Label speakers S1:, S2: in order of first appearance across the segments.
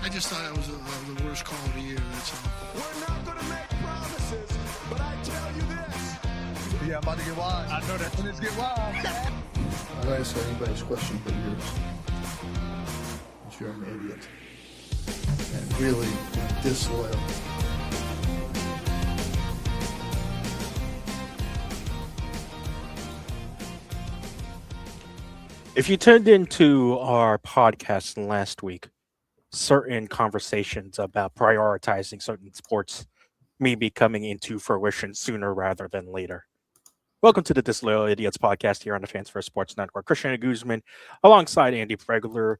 S1: I just thought it was the worst call of the year. That's all.
S2: We're not going to make promises, but I tell you this.
S3: Yeah, I'm about to get wild. I know that. Let's get wild.
S4: I'm not answering anybody's question but yours. But you're an idiot. And really disloyal.
S5: If you tuned into our podcast last week, certain conversations about prioritizing certain sports may be coming into fruition sooner rather than later. Welcome to the Disloyal Idiots podcast here on the Fans First Sports Network. Christian Guzman, alongside Andy Pregler,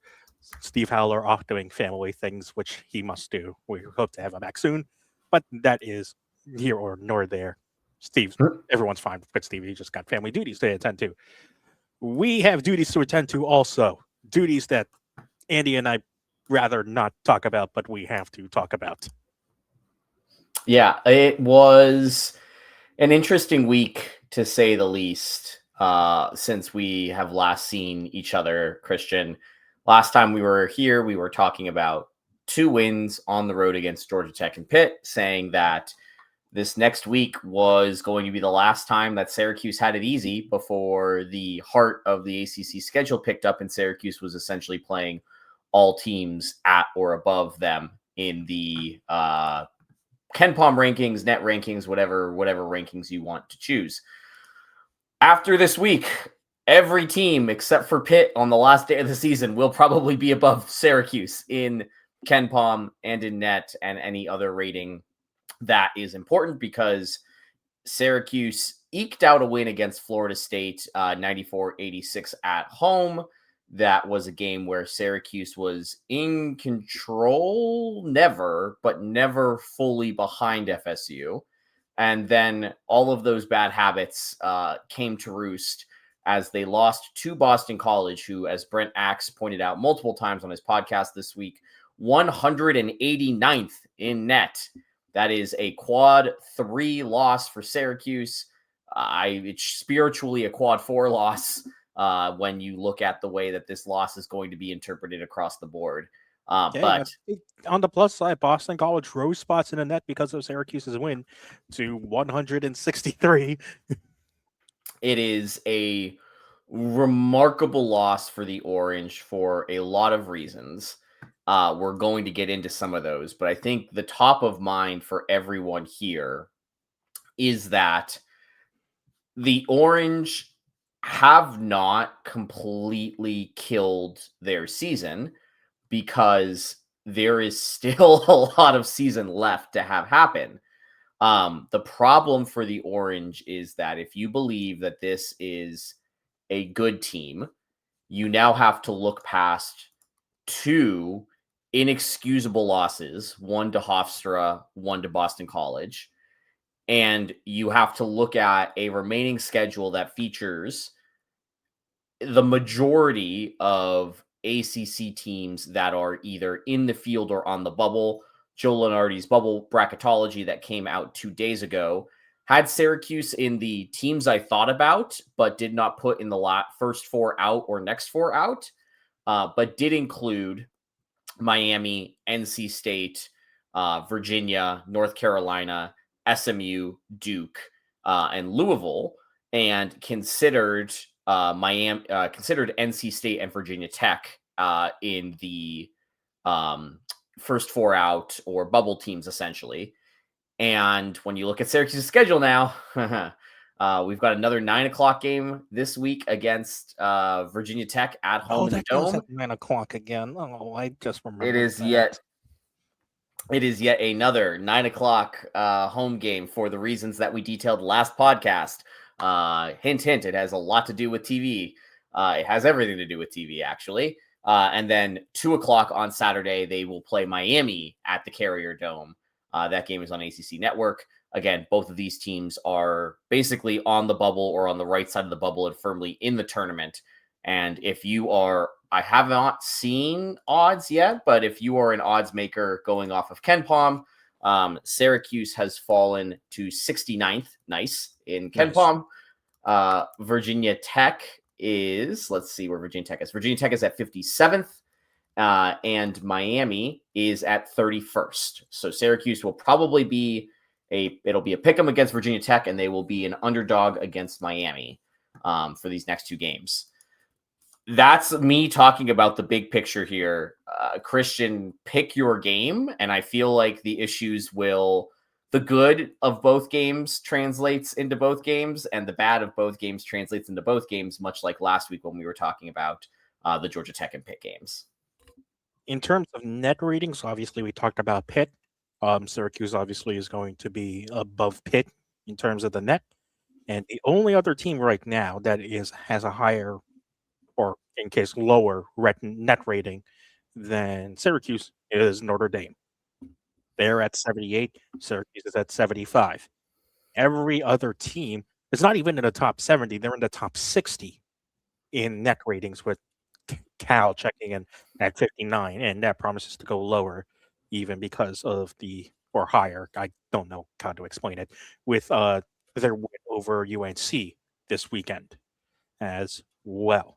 S5: Steve Howler, off doing family things, which he must do. We hope to have him back soon, but that is here or nor there. Steve, everyone's fine with Steve. He just got family duties to attend to. We have duties to attend to also. Duties that Andy and I rather not talk about, but we have to talk about.
S6: Yeah, it was an interesting week, to say the least, since we have last seen each other, Christian. Last time we were here, we were talking about 2 wins on the road against Georgia Tech and Pitt, saying that this next week was going to be the last time that Syracuse had it easy before the heart of the ACC schedule picked up and Syracuse was essentially playing all teams at or above them in the KenPom rankings, net rankings, whatever rankings you want to choose. After this week, every team except for Pitt on the last day of the season will probably be above Syracuse in KenPom and in net and any other rating that is important, because Syracuse eked out a win against Florida State, 94-86 at home. That was a game where Syracuse was in control, never fully behind FSU. And then all of those bad habits came to roost as they lost to Boston College, who, as Brent Axe pointed out multiple times on his podcast this week, 189th in net. That is a quad 3 loss for Syracuse. It's spiritually a quad 4 loss when you look at the way that this loss is going to be interpreted across the board. But
S5: on the plus side, Boston College rose spots in the net because of Syracuse's win to 163.
S6: It is a remarkable loss for the Orange for a lot of reasons. We're going to get into some of those, but I think the top of mind for everyone here is that the Orange have not completely killed their season, because there is still a lot of season left to have happen. The problem for the Orange is that if you believe that this is a good team, you now have to look past 2 inexcusable losses, 1 to Hofstra, 1 to Boston College. And you have to look at a remaining schedule that features the majority of ACC teams that are either in the field or on the bubble. Joe Lunardi's bubble bracketology that came out 2 days ago had Syracuse in the teams I thought about, but did not put in the first 4 out or next 4 out, but did include Miami, NC State, Virginia, North Carolina, SMU, Duke, and Louisville, and considered considered NC State and Virginia Tech in the first 4 out or bubble teams, essentially. And when you look at Syracuse's schedule now, we've got another 9:00 game this week against Virginia Tech at home in the Dome.
S5: At 9:00 again. Oh, I just remember.
S6: It is yet another 9:00 home game for the reasons that we detailed last podcast. Hint, hint. It has a lot to do with TV. It has everything to do with TV, actually. And then 2:00 on Saturday, they will play Miami at the Carrier Dome. That game is on ACC Network. Again, both of these teams are basically on the bubble or on the right side of the bubble and firmly in the tournament. And if you are, I have not seen odds yet, but if you are an odds maker going off of KenPom, Syracuse has fallen to 69th. Nice. In KenPom. Virginia Tech is, let's see where Virginia Tech is. Virginia Tech is at 57th. and Miami is at 31st. So Syracuse will probably be it'll be a pick 'em against Virginia Tech, and they will be an underdog against Miami for these next two games. That's me talking about the big picture here. Christian, pick your game, and I feel like the good of both games translates into both games, and the bad of both games translates into both games, much like last week when we were talking about the Georgia Tech and Pitt games.
S5: In terms of net ratings, obviously we talked about Pitt. Syracuse obviously is going to be above Pitt in terms of the net, and the only other team right now that has a higher, or in case lower, net rating than Syracuse is Notre Dame. They're at 78. Syracuse is at 75. Every other team is not even in the top 70. They're in the top 60 in net ratings, with Cal checking in at 59, and that promises to go lower even because of or higher. I don't know how to explain it, with their win over UNC this weekend as well.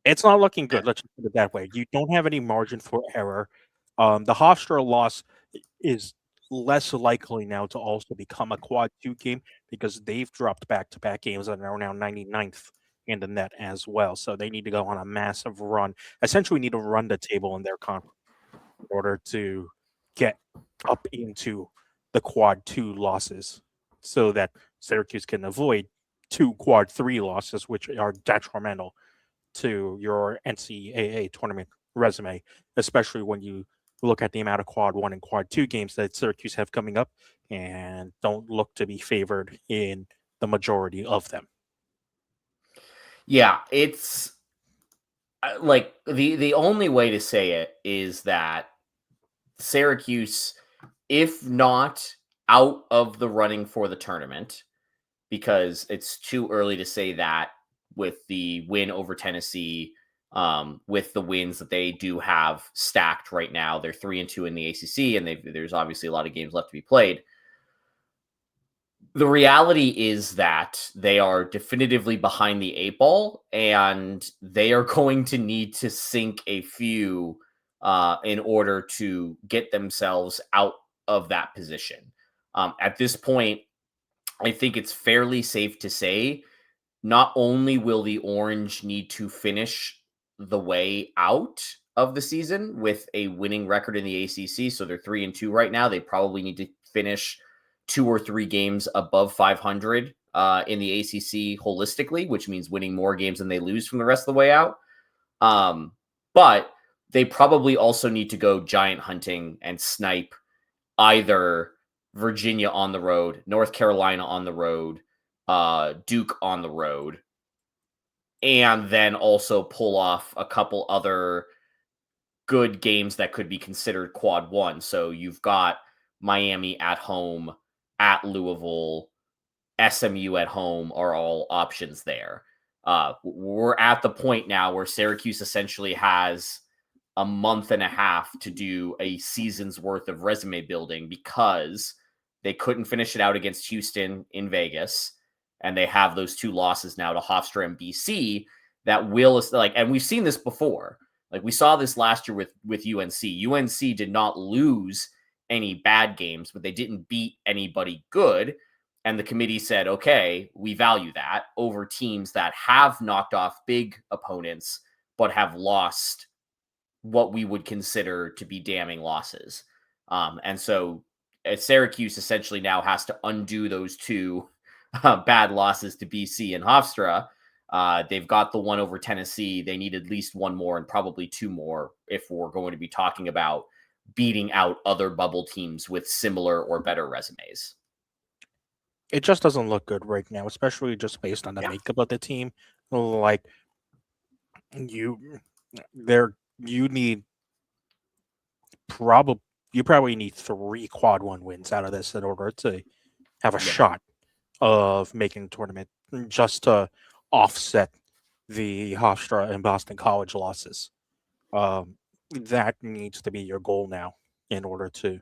S5: It's not looking good. Let's just put it that way. You don't have any margin for error. The Hofstra loss is less likely now to also become a quad 2 game because they've dropped back-to-back games and are now 99th in the net as well. So they need to go on a massive run. Essentially, need to run the table in their conference in order to get up into the quad 2 losses, so that Syracuse can avoid 2 quad 3 losses, which are detrimental to your NCAA tournament resume, especially when you look at the amount of quad 1 and quad 2 games that Syracuse have coming up and don't look to be favored in the majority of them.
S6: Yeah, it's like the only way to say it is that Syracuse, if not out of the running for the tournament, because it's too early to say that with the win over Tennessee, with the wins that they do have stacked right now. They're 3-2 in the ACC, and there's obviously a lot of games left to be played. The reality is that they are definitively behind the 8 ball, and they are going to need to sink a few in order to get themselves out of that position. At this point, I think it's fairly safe to say not only will the Orange need to finish the way out of the season with a winning record in the ACC, so they're 3-2 right now. They probably need to finish 2 or 3 games above 500 in the ACC holistically, which means winning more games than they lose from the rest of the way out. But they probably also need to go giant hunting and snipe either Virginia on the road, North Carolina on the road, Duke on the road, and then also pull off a couple other good games that could be considered quad 1. So you've got Miami at home, at Louisville, SMU at home are all options there. We're at the point now where Syracuse essentially has a month and a half to do a season's worth of resume building because they couldn't finish it out against Houston in Vegas. And they have those 2 losses now to Hofstra and BC that will, like, and we've seen this before. Like we saw this last year with UNC. UNC did not lose any bad games, but they didn't beat anybody good. And the committee said, okay, we value that over teams that have knocked off big opponents, but have lost what we would consider to be damning losses. And so Syracuse essentially now has to undo those 2 bad losses to BC and Hofstra. They've got the one over Tennessee. They need at least 1 more and probably 2 more if we're going to be talking about beating out other bubble teams with similar or better resumes.
S5: It just doesn't look good right now, especially just based on the makeup of the team. Like you probably need 3 quad 1 wins out of this in order to have a shot of making the tournament, just to offset the Hofstra and Boston College losses. That needs to be your goal now in order to,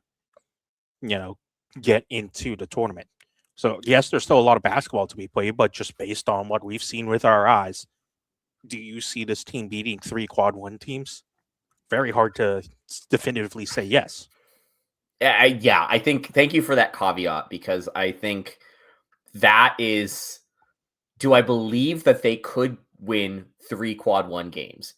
S5: get into the tournament. So yes, there's still a lot of basketball to be played, but just based on what we've seen with our eyes, do you see this team beating 3 quad 1 teams? Very hard to definitively say yes.
S6: I think thank you for that caveat, because I think that is, do I believe that they could win 3 quad 1 games?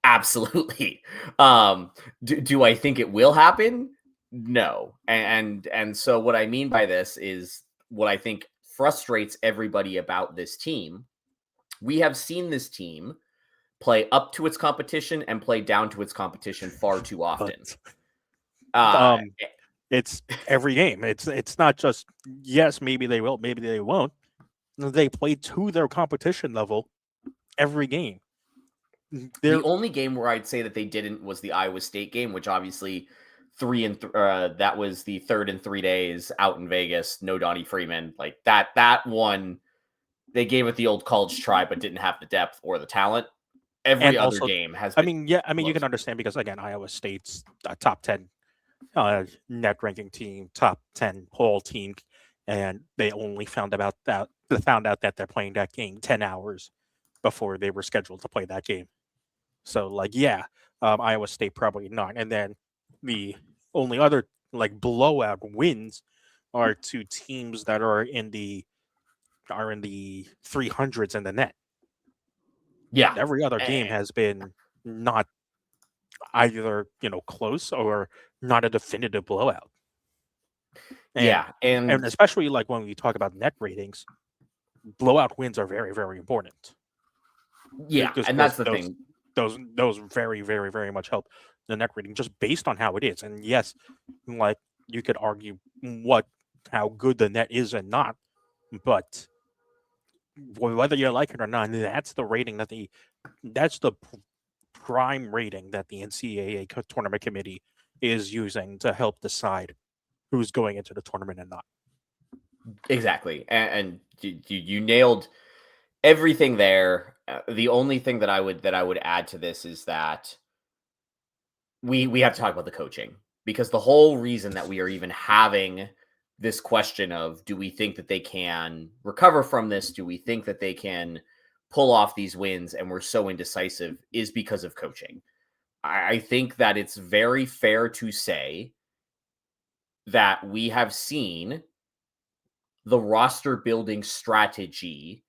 S6: Absolutely. Do I think it will happen? No. And so what I mean by this is what I think frustrates everybody about this team. We have seen this team play up to its competition and play down to its competition far too often.
S5: But, it's every game. It's not just yes, maybe they will, maybe they won't. They play to their competition level every game.
S6: The only game where I'd say that they didn't was the Iowa State game, which obviously that was the 3rd in 3 days out in Vegas. No Donnie Freeman, like that one. They gave it the old college try, but didn't have the depth or the talent. Every other game has.
S5: I mean, you can understand, because again, Iowa State's a top 10 net ranking team, top 10 poll team, and they only found out that they're playing that game 10 hours before they were scheduled to play that game. So, like, Iowa State probably not. And then the only other like blowout wins are to teams that are in the 300s in the net.
S6: Yeah,
S5: every other game has been not either close or not a definitive blowout. And especially like when we talk about net ratings, blowout wins are very, very important.
S6: Yeah, and that's the thing.
S5: Those very, very, very much help the net rating just based on how it is. And yes, like you could argue how good the net is and not, but whether you like it or not, that's the rating that's the prime rating that the NCAA tournament committee is using to help decide who's going into the tournament and not.
S6: Exactly, and you nailed everything there. The only thing that I would add to this is that we have to talk about the coaching, because the whole reason that we are even having this question of, do we think that they can recover from this? Do we think that they can pull off these wins? And we're so indecisive is because of coaching. I think that it's very fair to say that we have seen the roster building strategy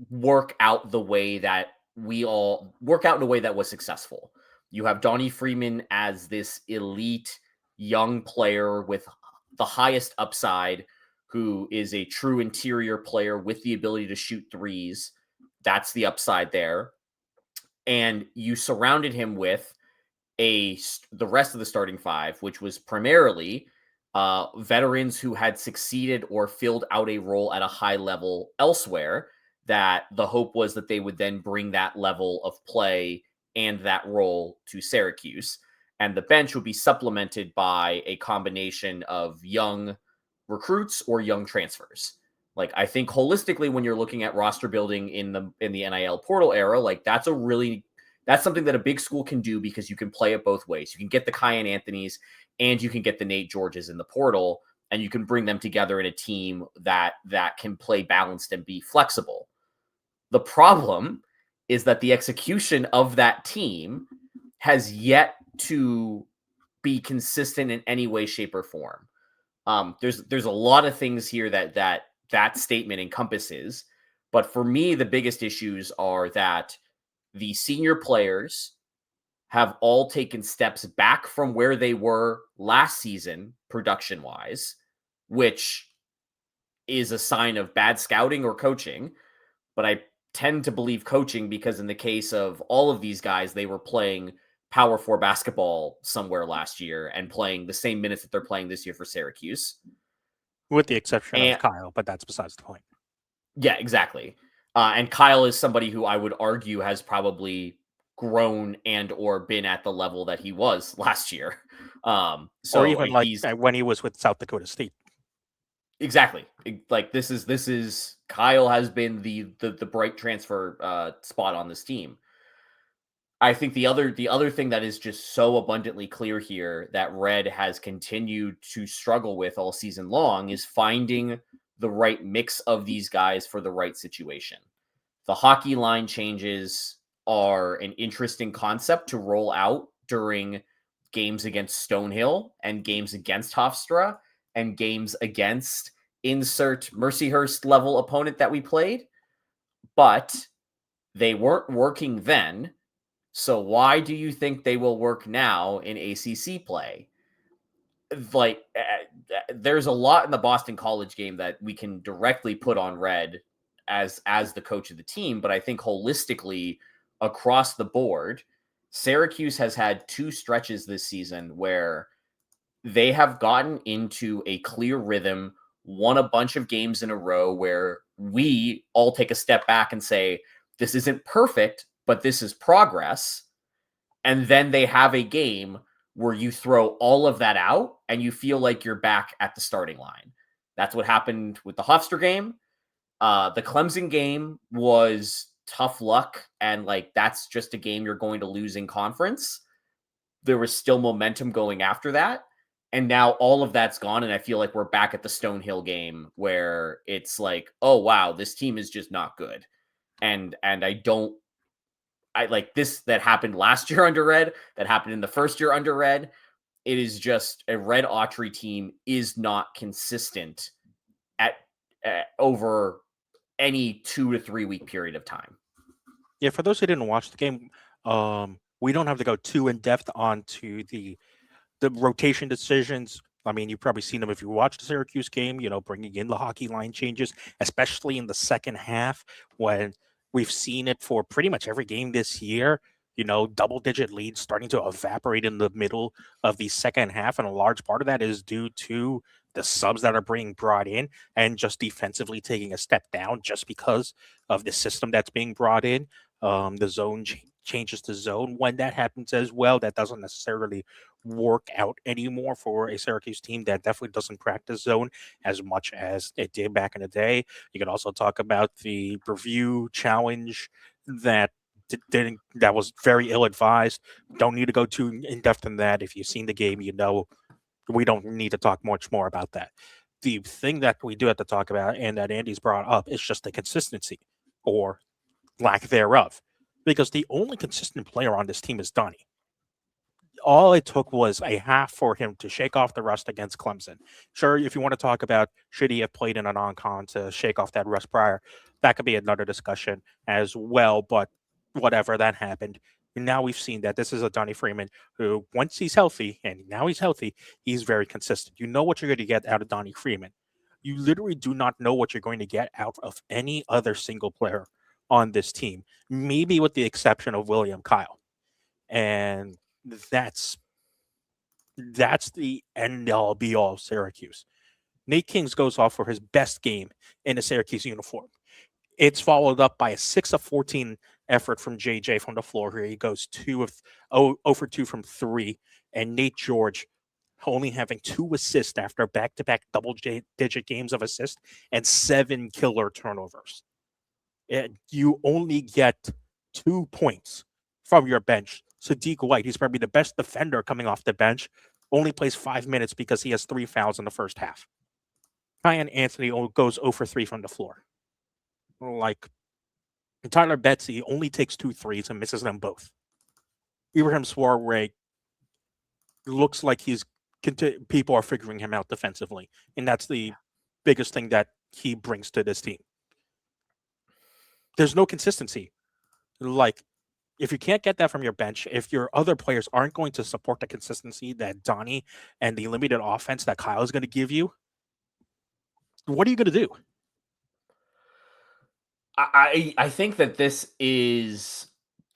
S6: work out the way that work out in a way that was successful. You have Donnie Freeman as this elite young player with the highest upside, who is a true interior player with the ability to shoot threes. That's the upside there. And you surrounded him with the rest of the starting 5, which was primarily veterans who had succeeded or filled out a role at a high level elsewhere, that the hope was that they would then bring that level of play and that role to Syracuse. And the bench would be supplemented by a combination of young recruits or young transfers. Like, I think holistically, when you're looking at roster building in the NIL portal era, like that's something that a big school can do, because you can play it both ways. You can get the Kyan Anthonys and you can get the Nate Georges in the portal, and you can bring them together in a team that can play balanced and be flexible. The problem is that the execution of that team has yet to be consistent in any way, shape, or form. There's a lot of things here that statement encompasses, but for me, the biggest issues are that the senior players have all taken steps back from where they were last season, production-wise, which is a sign of bad scouting or coaching. But I tend to believe coaching, because in the case of all of these guys, they were playing Power 4 basketball somewhere last year and playing the same minutes that they're playing this year for Syracuse.
S5: With the exception of Kyle, but that's besides the point.
S6: Yeah, exactly. And Kyle is somebody who I would argue has probably grown and or been at the level that he was last year. So
S5: or even when he was with South Dakota State.
S6: Exactly. Like this is Kyle has been the bright transfer spot on this team. I think the other thing that is just so abundantly clear here that Red has continued to struggle with all season long is finding the right mix of these guys for the right situation. The hockey line changes are an interesting concept to roll out during games against Stonehill and games against Hofstra and games against insert Mercyhurst level opponent that we played, but they weren't working then. So why do you think they will work now in ACC play? Like, there's a lot in the Boston College game that we can directly put on Red as the coach of the team, but I think holistically across the board, Syracuse has had 2 stretches this season where they have gotten into a clear rhythm, won a bunch of games in a row where we all take a step back and say, this isn't perfect, but this is progress. And then they have a game where you throw all of that out and you feel like you're back at the starting line. That's what happened with the Hofstra game. The Clemson game was tough luck, and like that's just a game you're going to lose in conference. There was still momentum going after that, and now all of that's gone, and I feel like we're back at the Stonehill game where it's like, oh wow, this team is just not good. And I like this that happened last year under Red, that happened in the first year under Red. It is just a Red Autry team is not consistent at over any 2 to 3 week period of time.
S5: Yeah, for those who didn't watch the game, we don't have to go too in depth onto the rotation decisions. I mean, you've probably seen them if you watched the Syracuse game, bringing in the hockey line changes, especially in the second half when we've seen it for pretty much every game this year. Double-digit leads starting to evaporate in the middle of the second half, and a large part of that is due to the subs that are being brought in and just defensively taking a step down just because of the system that's being brought in. The zone changes to zone when that happens as well. That doesn't necessarily work out anymore for a Syracuse team that definitely doesn't practice zone as much as it did back in the day. You can also talk about the review challenge that that was very ill-advised. Don't need to go too in-depth in that. If you've seen the game, we don't need to talk much more about that. The thing that we do have to talk about and that Andy's brought up is just the consistency or lack thereof. Because the only consistent player on this team is Donnie. All it took was a half for him to shake off the rust against Clemson. Sure, if you want to talk about should he have played in a non-con to shake off that rust prior, that could be another discussion as well, but whatever, that happened. And now we've seen that this is a Donnie Freeman who, once he's healthy, and now he's healthy, he's very consistent. You know what you're going to get out of Donnie Freeman. You literally do not know what you're going to get out of any other single player on this team, maybe with the exception of William Kyle. And that's the end all be all of Syracuse. Nate Kings goes off for his best game in a Syracuse uniform. It's followed up by a 6 of 14 effort from JJ from the floor here. He goes 0 for 2 from 3. And Nate George only having 2 assists after back-to-back double-digit games of assists and 7 killer turnovers. You only get 2 points from your bench. Sadiq White, he's probably the best defender coming off the bench, only plays 5 minutes because he has 3 fouls in the first half. Ryan Anthony goes 0 for 3 from the floor. Like, Tyler Betsy only takes 2 threes and misses them both. Ibrahim Swarway looks like people are figuring him out defensively, and that's the biggest thing that he brings to this team. There's no consistency. Like, if you can't get that from your bench, if your other players aren't going to support the consistency that Donnie and the limited offense that Kyle is going to give you, what are you going to do?
S6: I think that this is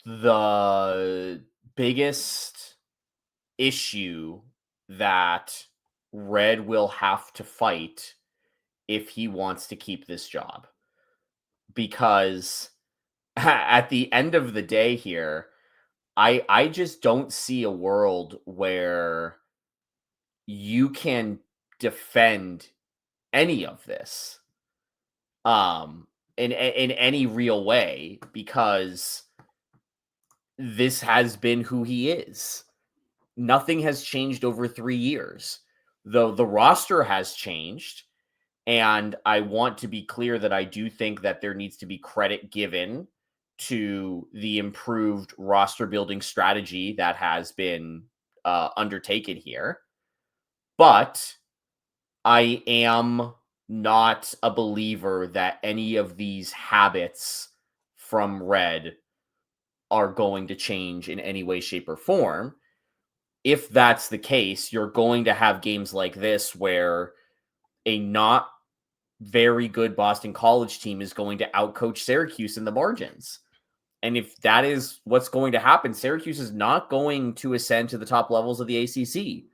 S6: the biggest issue that Red will have to fight if he wants to keep this job. Because at the end of the day here, I just don't see a world where you can defend any of this in any real way, because this has been who he is. Nothing has changed over 3 years. Though the roster has changed, And I want to be clear that I do think that there needs to be credit given to the improved roster building strategy that has been undertaken here. But I am not a believer that any of these habits from Red are going to change in any way, shape, or form. If that's the case, you're going to have games like this where a not very good Boston College team is going to outcoach Syracuse in the margins. And if that is what's going to happen, Syracuse is not going to ascend to the top levels of the ACC.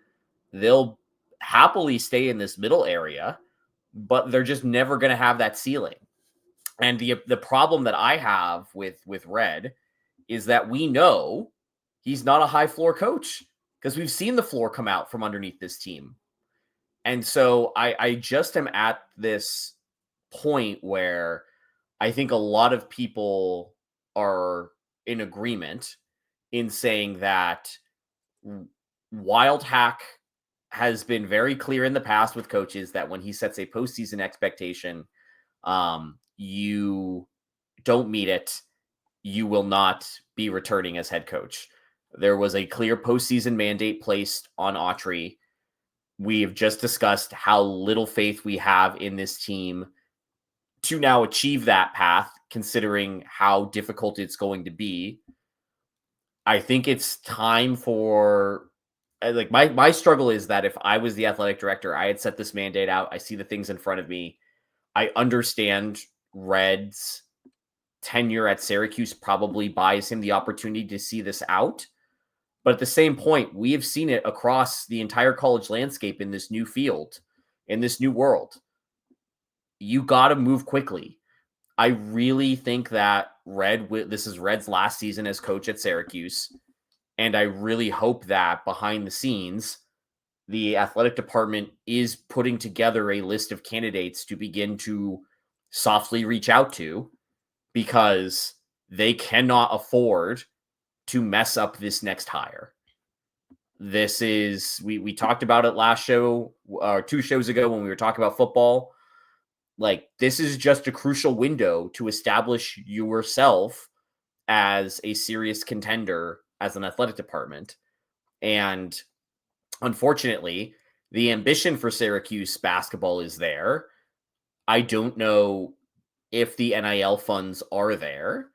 S6: They'll happily stay in this middle area, but they're just never going to have that ceiling. And the problem that I have with Red is that we know he's not a high floor coach because we've seen the floor come out from underneath this team. And so I just am at this point where I think a lot of people are in agreement in saying that Wildhack has been very clear in the past with coaches that when he sets a postseason expectation, you don't meet it, you will not be returning as head coach. There was a clear postseason mandate placed on Autry. We have just discussed how little faith we have in this team to now achieve that path, considering how difficult it's going to be. I think it's time for, like, my struggle is that if I was the athletic director, I had set this mandate out. I see the things in front of me. I understand Red's tenure at Syracuse probably buys him the opportunity to see this out. But at the same point, we have seen it across the entire college landscape in this new field, in this new world. You got to move quickly. I really think that this is Red's last season as coach at Syracuse. And I really hope that behind the scenes, the athletic department is putting together a list of candidates to begin to softly reach out to, because they cannot afford to mess up this next hire. This is, we talked about it last show, or 2 shows ago when we were talking about football. Like, this is just a crucial window to establish yourself as a serious contender as an athletic department. And unfortunately, the ambition for Syracuse basketball is there. I don't know if the NIL funds are there,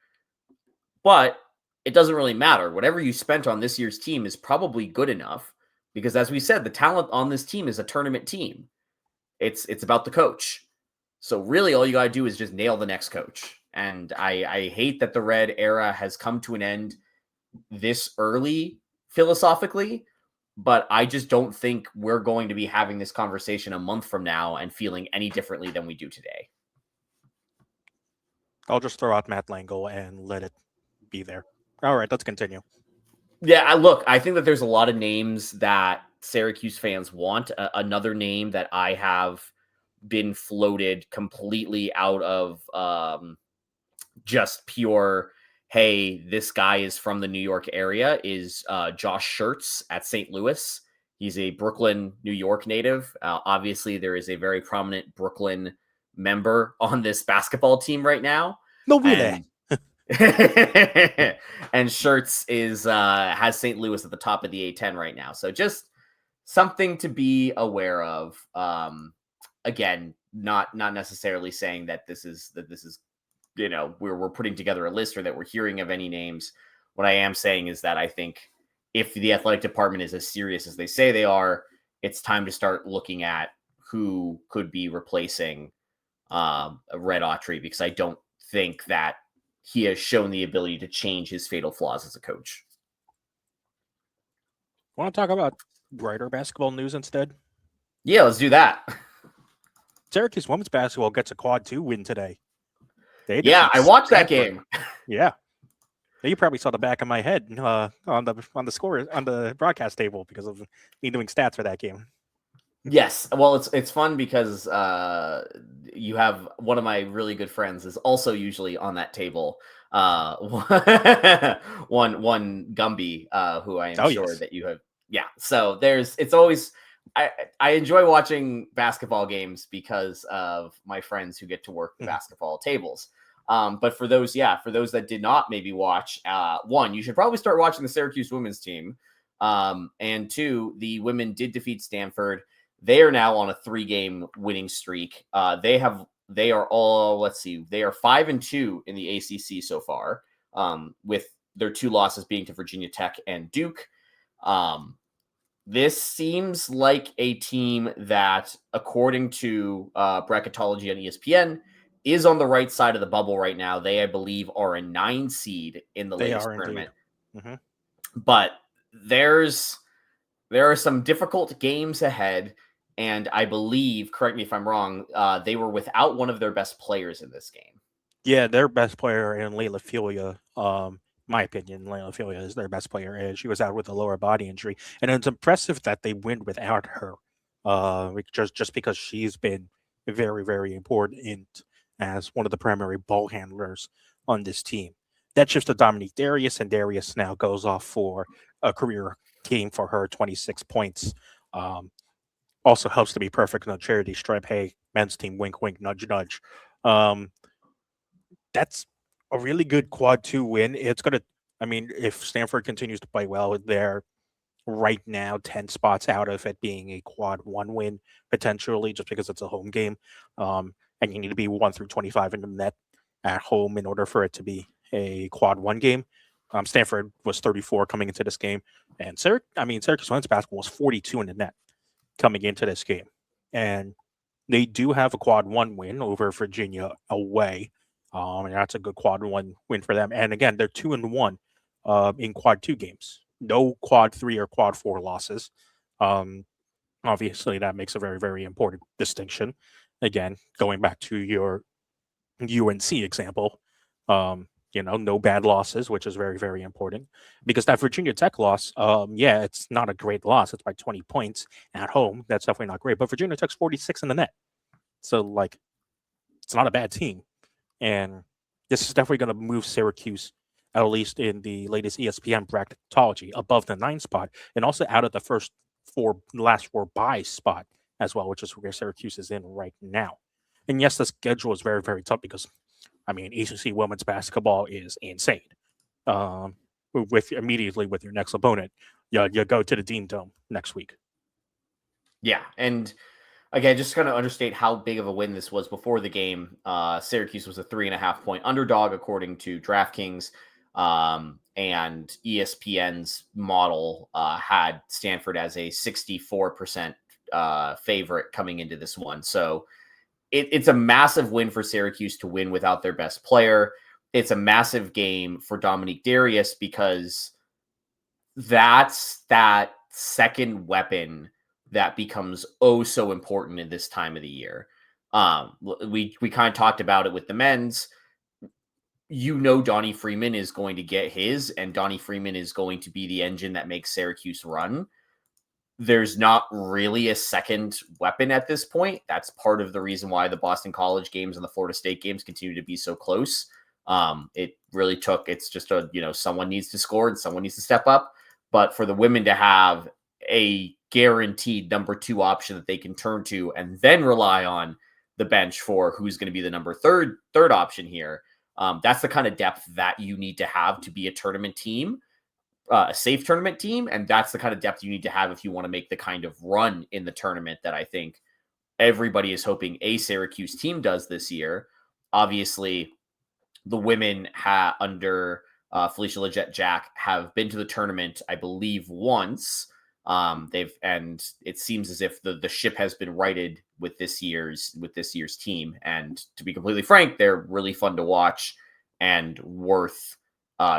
S6: but it doesn't really matter. Whatever you spent on this year's team is probably good enough, because as we said, the talent on this team is a tournament team. It's about the coach. So really all you got to do is just nail the next coach. And I hate that the Red era has come to an end this early philosophically, but I just don't think we're going to be having this conversation a month from now and feeling any differently than we do today.
S5: I'll just throw out Matt Langle and let it be there. All right, let's continue.
S6: Yeah, I think that there's a lot of names that Syracuse fans want. Another name that I have been floated completely out of just pure, hey, this guy is from the New York area, is Josh Schertz at St. Louis. He's a Brooklyn, New York native. Obviously, there is a very prominent Brooklyn member on this basketball team right now.
S5: No, really.
S6: And Schertz has St. Louis at the top of the A10 right now. So just something to be aware of. Again, not necessarily saying that this is we're putting together a list or that we're hearing of any names. What I am saying is that I think if the athletic department is as serious as they say they are, it's time to start looking at who could be replacing Red Autry, because I don't think that he has shown the ability to change his fatal flaws as a coach.
S5: Want to talk about brighter basketball news instead?
S6: Yeah, let's do that.
S5: Syracuse women's basketball gets a quad 2 win today.
S6: Yeah, I watched that game.
S5: Yeah. You probably saw the back of my head on the score on the broadcast table because of me doing stats for that game.
S6: Yes. Well, it's fun because you have one of my really good friends is also usually on that table. One Gumby, who I am sure that you have. Yeah. So it's always I enjoy watching basketball games because of my friends who get to work the basketball tables. But for those that did not maybe watch, one, you should probably start watching the Syracuse women's team. And two, the women did defeat Stanford. They are now on a 3-game winning streak. They are 5-2 in the ACC so far, with their 2 losses being to Virginia Tech and Duke. This seems like a team that, according to bracketology on ESPN, is on the right side of the bubble right now. They, I believe, are a 9 seed in the latest tournament.
S5: Mm-hmm.
S6: But there are some difficult games ahead, and I believe, correct me if I'm wrong, they were without one of their best players in this game.
S5: Yeah, their best player in Layla Filia, my opinion, Layla Filia is their best player, and she was out with a lower body injury. And it's impressive that they win without her, just because she's been very, very important as one of the primary ball handlers on this team. That shifts to Dominique Darius, and Darius now goes off for a career game for her, 26 points. Also helps to be perfect on a charity stripe. Hey, men's team, wink, wink, nudge, nudge. That's a really good quad 2 win. If Stanford continues to play well, they're right now 10 spots out of it being a quad 1 win, potentially, just because it's a home game. And you need to be 1 through 25 in the net at home in order for it to be a quad 1 game. Stanford was 34 coming into this game, and Syracuse women's basketball was 42 in the net coming into this game. And they do have a quad 1 win over Virginia away. And that's a good quad 1 win for them. And again, they're 2-1 in quad 2 games. No quad 3 or quad 4 losses. Obviously, that makes a very, very important distinction. Again, going back to your UNC example, no bad losses, which is very, very important. Because that Virginia Tech loss, it's not a great loss. It's by 20 points at home. That's definitely not great. But Virginia Tech's 46 in the net. So, it's not a bad team. And this is definitely going to move Syracuse, at least in the latest ESPN bracketology, above the 9 spot, and also out of the last 4 bye spot as well, which is where Syracuse is in right now. And yes, the schedule is very, very tough because, ACC women's basketball is insane. Immediately with your next opponent, you go to the Dean Dome next week.
S6: Yeah, and again, just kind of understate how big of a win this was before the game. Syracuse was a 3.5-point underdog according to DraftKings, and ESPN's model had Stanford as a 64% favorite coming into this one. So it's a massive win for Syracuse to win without their best player. It's a massive game for Dominique Darius because that's that second weapon that becomes so important in this time of the year. We kind of talked about it with the men's. Donnie Freeman is going to get his, and Donnie Freeman is going to be the engine that makes Syracuse run. There's not really a second weapon at this point. That's part of the reason why the Boston College games and the Florida State games continue to be so close. It's just someone needs to score and someone needs to step up. But for the women to have a guaranteed number 2 option that they can turn to and then rely on the bench for who's going to be the number third option here. That's the kind of depth that you need to have to be a tournament team, a safe tournament team. And that's the kind of depth you need to have if you want to make the kind of run in the tournament that I think everybody is hoping a Syracuse team does this year. Obviously, the women under Felicia Legette-Jack have been to the tournament, I believe, once. And it seems as if the ship has been righted with this year's team. And to be completely frank, they're really fun to watch and worth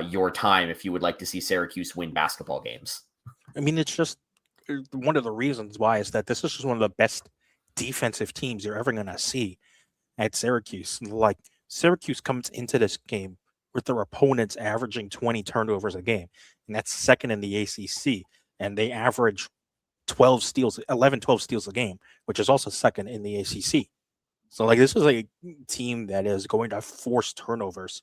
S6: your time if you would like to see Syracuse win basketball games.
S5: It's just one of the reasons why is that this is just one of the best defensive teams you're ever going to see at Syracuse. Syracuse comes into this game with their opponents averaging 20 turnovers a game, and that's second in the ACC. And they average 12 steals a game, which is also second in the ACC. So this is a team that is going to force turnovers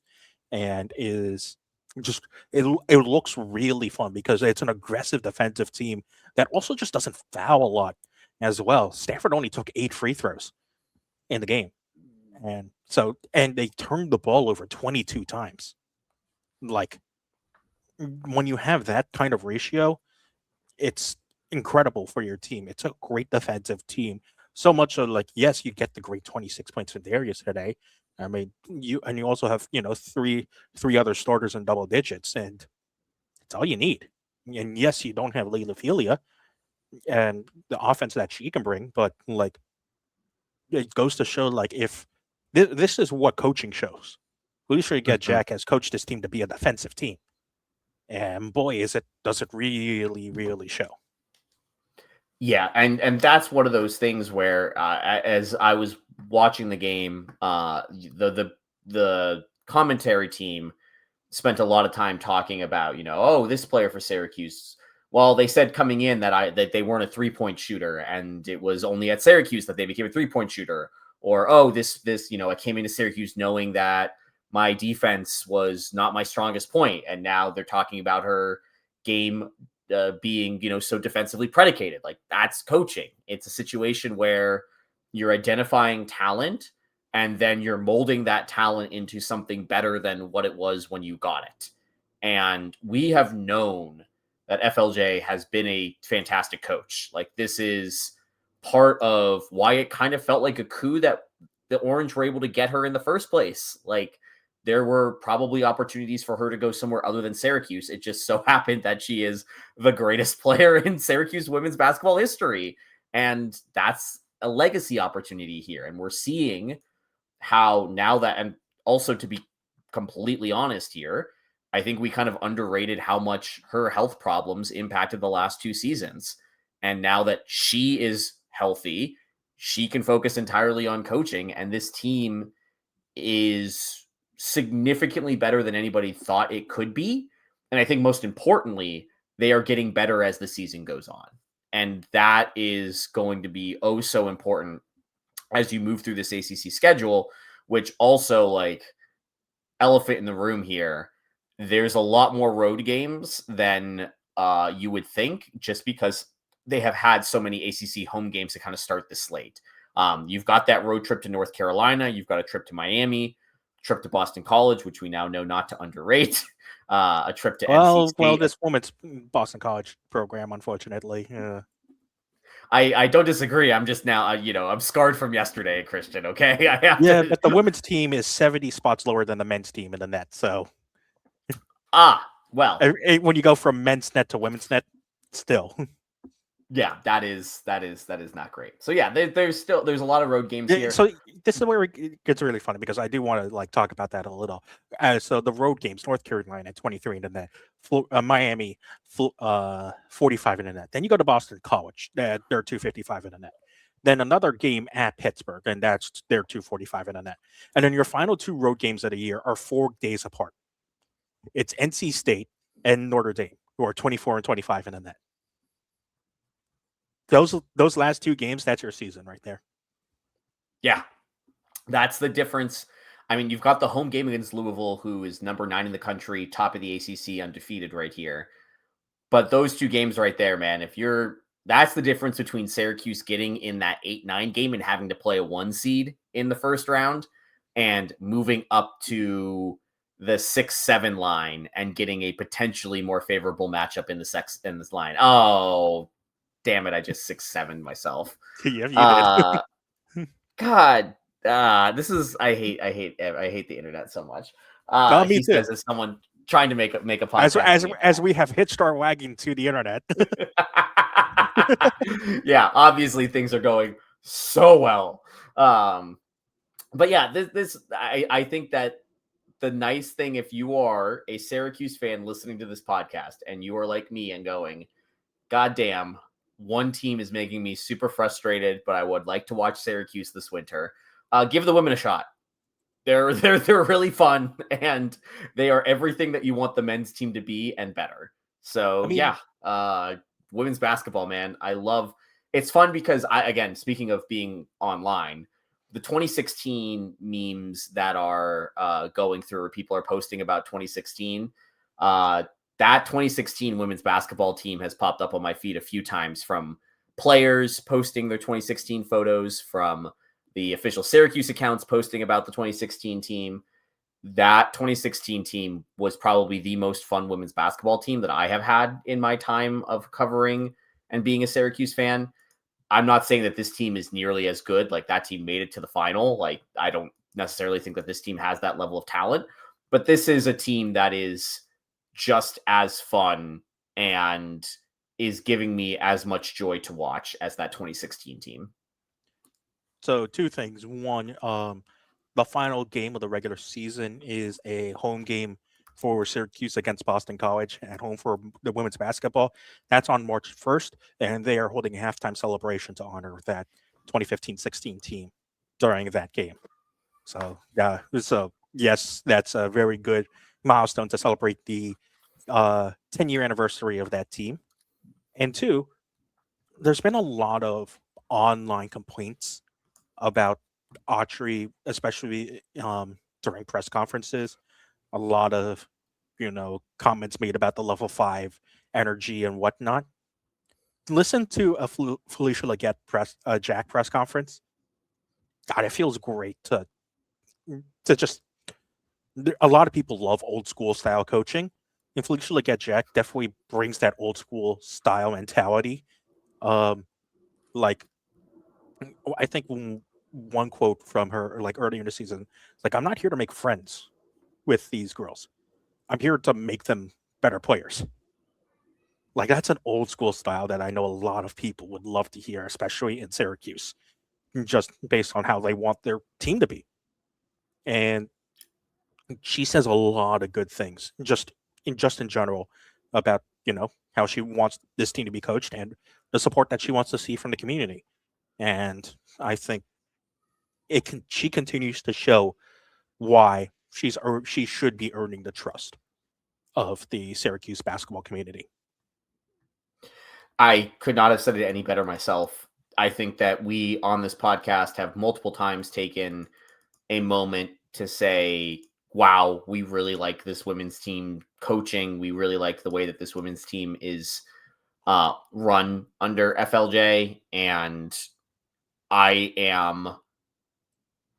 S5: and is just, it looks really fun because it's an aggressive defensive team that also just doesn't foul a lot. as well. Stanford only took 8 free throws in the game. And they turned the ball over 22 times. Like, when you have that kind of ratio, it's incredible for your team. It's a great defensive team. So much so, like, yes, you get the great 26 points from Darius today. I mean, you also have, three other starters in double digits, and it's all you need. And yes, you don't have Layla Filia and the offense that she can bring, but like, it goes to show, like, if this is what coaching shows. Felicia Jack has coached this team to be a defensive team, and boy, does it really, really show.
S6: Yeah, and that's one of those things where, as I was watching the game, the commentary team spent a lot of time talking about, this player for Syracuse. Well, they said coming in that they weren't a 3-point shooter, and it was only at Syracuse that they became a 3-point shooter. Or, this I came into Syracuse knowing that my defense was not my strongest point, and now they're talking about her game being, so defensively predicated. Like, that's coaching. It's a situation where you're identifying talent and then you're molding that talent into something better than what it was when you got it. And we have known that FLJ has been a fantastic coach. Like, this is part of why it kind of felt like a coup that the Orange were able to get her in the first place. Like, there were probably opportunities for her to go somewhere other than Syracuse. It just so happened that she is the greatest player in Syracuse women's basketball history. And that's a legacy opportunity here. And we're seeing how now that, and also, to be completely honest here, I think we kind of underrated how much her health problems impacted the last 2 seasons. And now that she is healthy, she can focus entirely on coaching. And this team is significantly better than anybody thought it could be. And I think most importantly, they are getting better as the season goes on. And that is going to be so important as you move through this ACC schedule, which also, like, elephant in the room here, there's a lot more road games than you would think, just because they have had so many ACC home games to kind of start the slate. You've got that road trip to North Carolina. You've got a trip to Miami, trip to Boston College, which we now know not to underrate, a trip to NC State.
S5: Well, this woman's Boston College program, unfortunately.
S6: I don't disagree. I'm just now, I'm scarred from yesterday, Christian, okay?
S5: But the women's team is 70 spots lower than the men's team in the net, so...
S6: well.
S5: When you go from men's net to women's net, still...
S6: Yeah, that is not great. So yeah, there's a lot of road games here.
S5: So this is where it gets really funny, because I do want to talk about that a little. So the road games: North Carolina 23 in the net, Miami 45 in the net. Then you go to Boston College, they're 255 in the net. Then another game at Pittsburgh, and they're 245 in the net. And then your final 2 road games of the year are 4 days apart. It's NC State and Notre Dame, who are 24 and 25 in the net. Those last 2 games, that's your season right there.
S6: Yeah, that's the difference. I mean, you've got the home game against Louisville, who is number 9 in the country, top of the ACC, undefeated right here. But those 2 games right there, man, that's the difference between Syracuse getting in that 8-9 game and having to play a 1 seed in the first round, and moving up to the 6-7 line and getting a potentially more favorable matchup in this line. Oh, damn it, I just 6-7 myself.
S5: Yeah, you
S6: did. God, this is I hate the internet so much.
S5: Me
S6: he
S5: too.
S6: says as someone trying to make a podcast.
S5: As we have hitched our wagon to the internet.
S6: Yeah, obviously things are going so well. But yeah, I think that the nice thing, if you are a Syracuse fan listening to this podcast and you are like me and going, God damn, one team is making me super frustrated, but I would like to watch Syracuse this winter. Give the women a shot. They're really fun, and they are everything that you want the men's team to be and better. So women's basketball, man. I love. It's fun because speaking of being online, the 2016 memes that are going through, or people are posting about 2016. That 2016 women's basketball team has popped up on my feed a few times from players posting their 2016 photos, from the official Syracuse accounts posting about the 2016 team. That 2016 team was probably the most fun women's basketball team that I have had in my time of covering and being a Syracuse fan. I'm not saying that this team is nearly as good. Like, that team made it to the final. Like, I don't necessarily think that this team has that level of talent, but this is a team that is just as fun and is giving me as much joy to watch as that 2016 team.
S5: So two things. One, the final game of the regular season is a home game for Syracuse against Boston College at home for the women's basketball. That's on March 1st, and they are holding a halftime celebration to honor that 2015-16 team during that game. So, yes, that's a very good milestone to celebrate the 10-year anniversary of that team. And two, there's been a lot of online complaints about Autry, especially during press conferences. A lot of, comments made about the level 5 energy and whatnot. Listen to a Felicia Leggett Jack press conference. God, it feels great to just. A lot of people love old school style coaching, and Felicia Leggett Jack definitely brings that old school style mentality. Like, I think one quote from her, like earlier in the season, like, "I'm not here to make friends with these girls. I'm here to make them better players." Like, that's an old school style that I know a lot of people would love to hear, especially in Syracuse, just based on how they want their team to be. And she says a lot of good things, just in general, about how she wants this team to be coached and the support that she wants to see from the community. And I think she continues to show why she should be earning the trust of the Syracuse basketball community.
S6: I could not have said it any better myself. I think that we on this podcast have multiple times taken a moment to say, wow, we really like this women's team coaching. We really like the way that this women's team is run under FLJ. And I am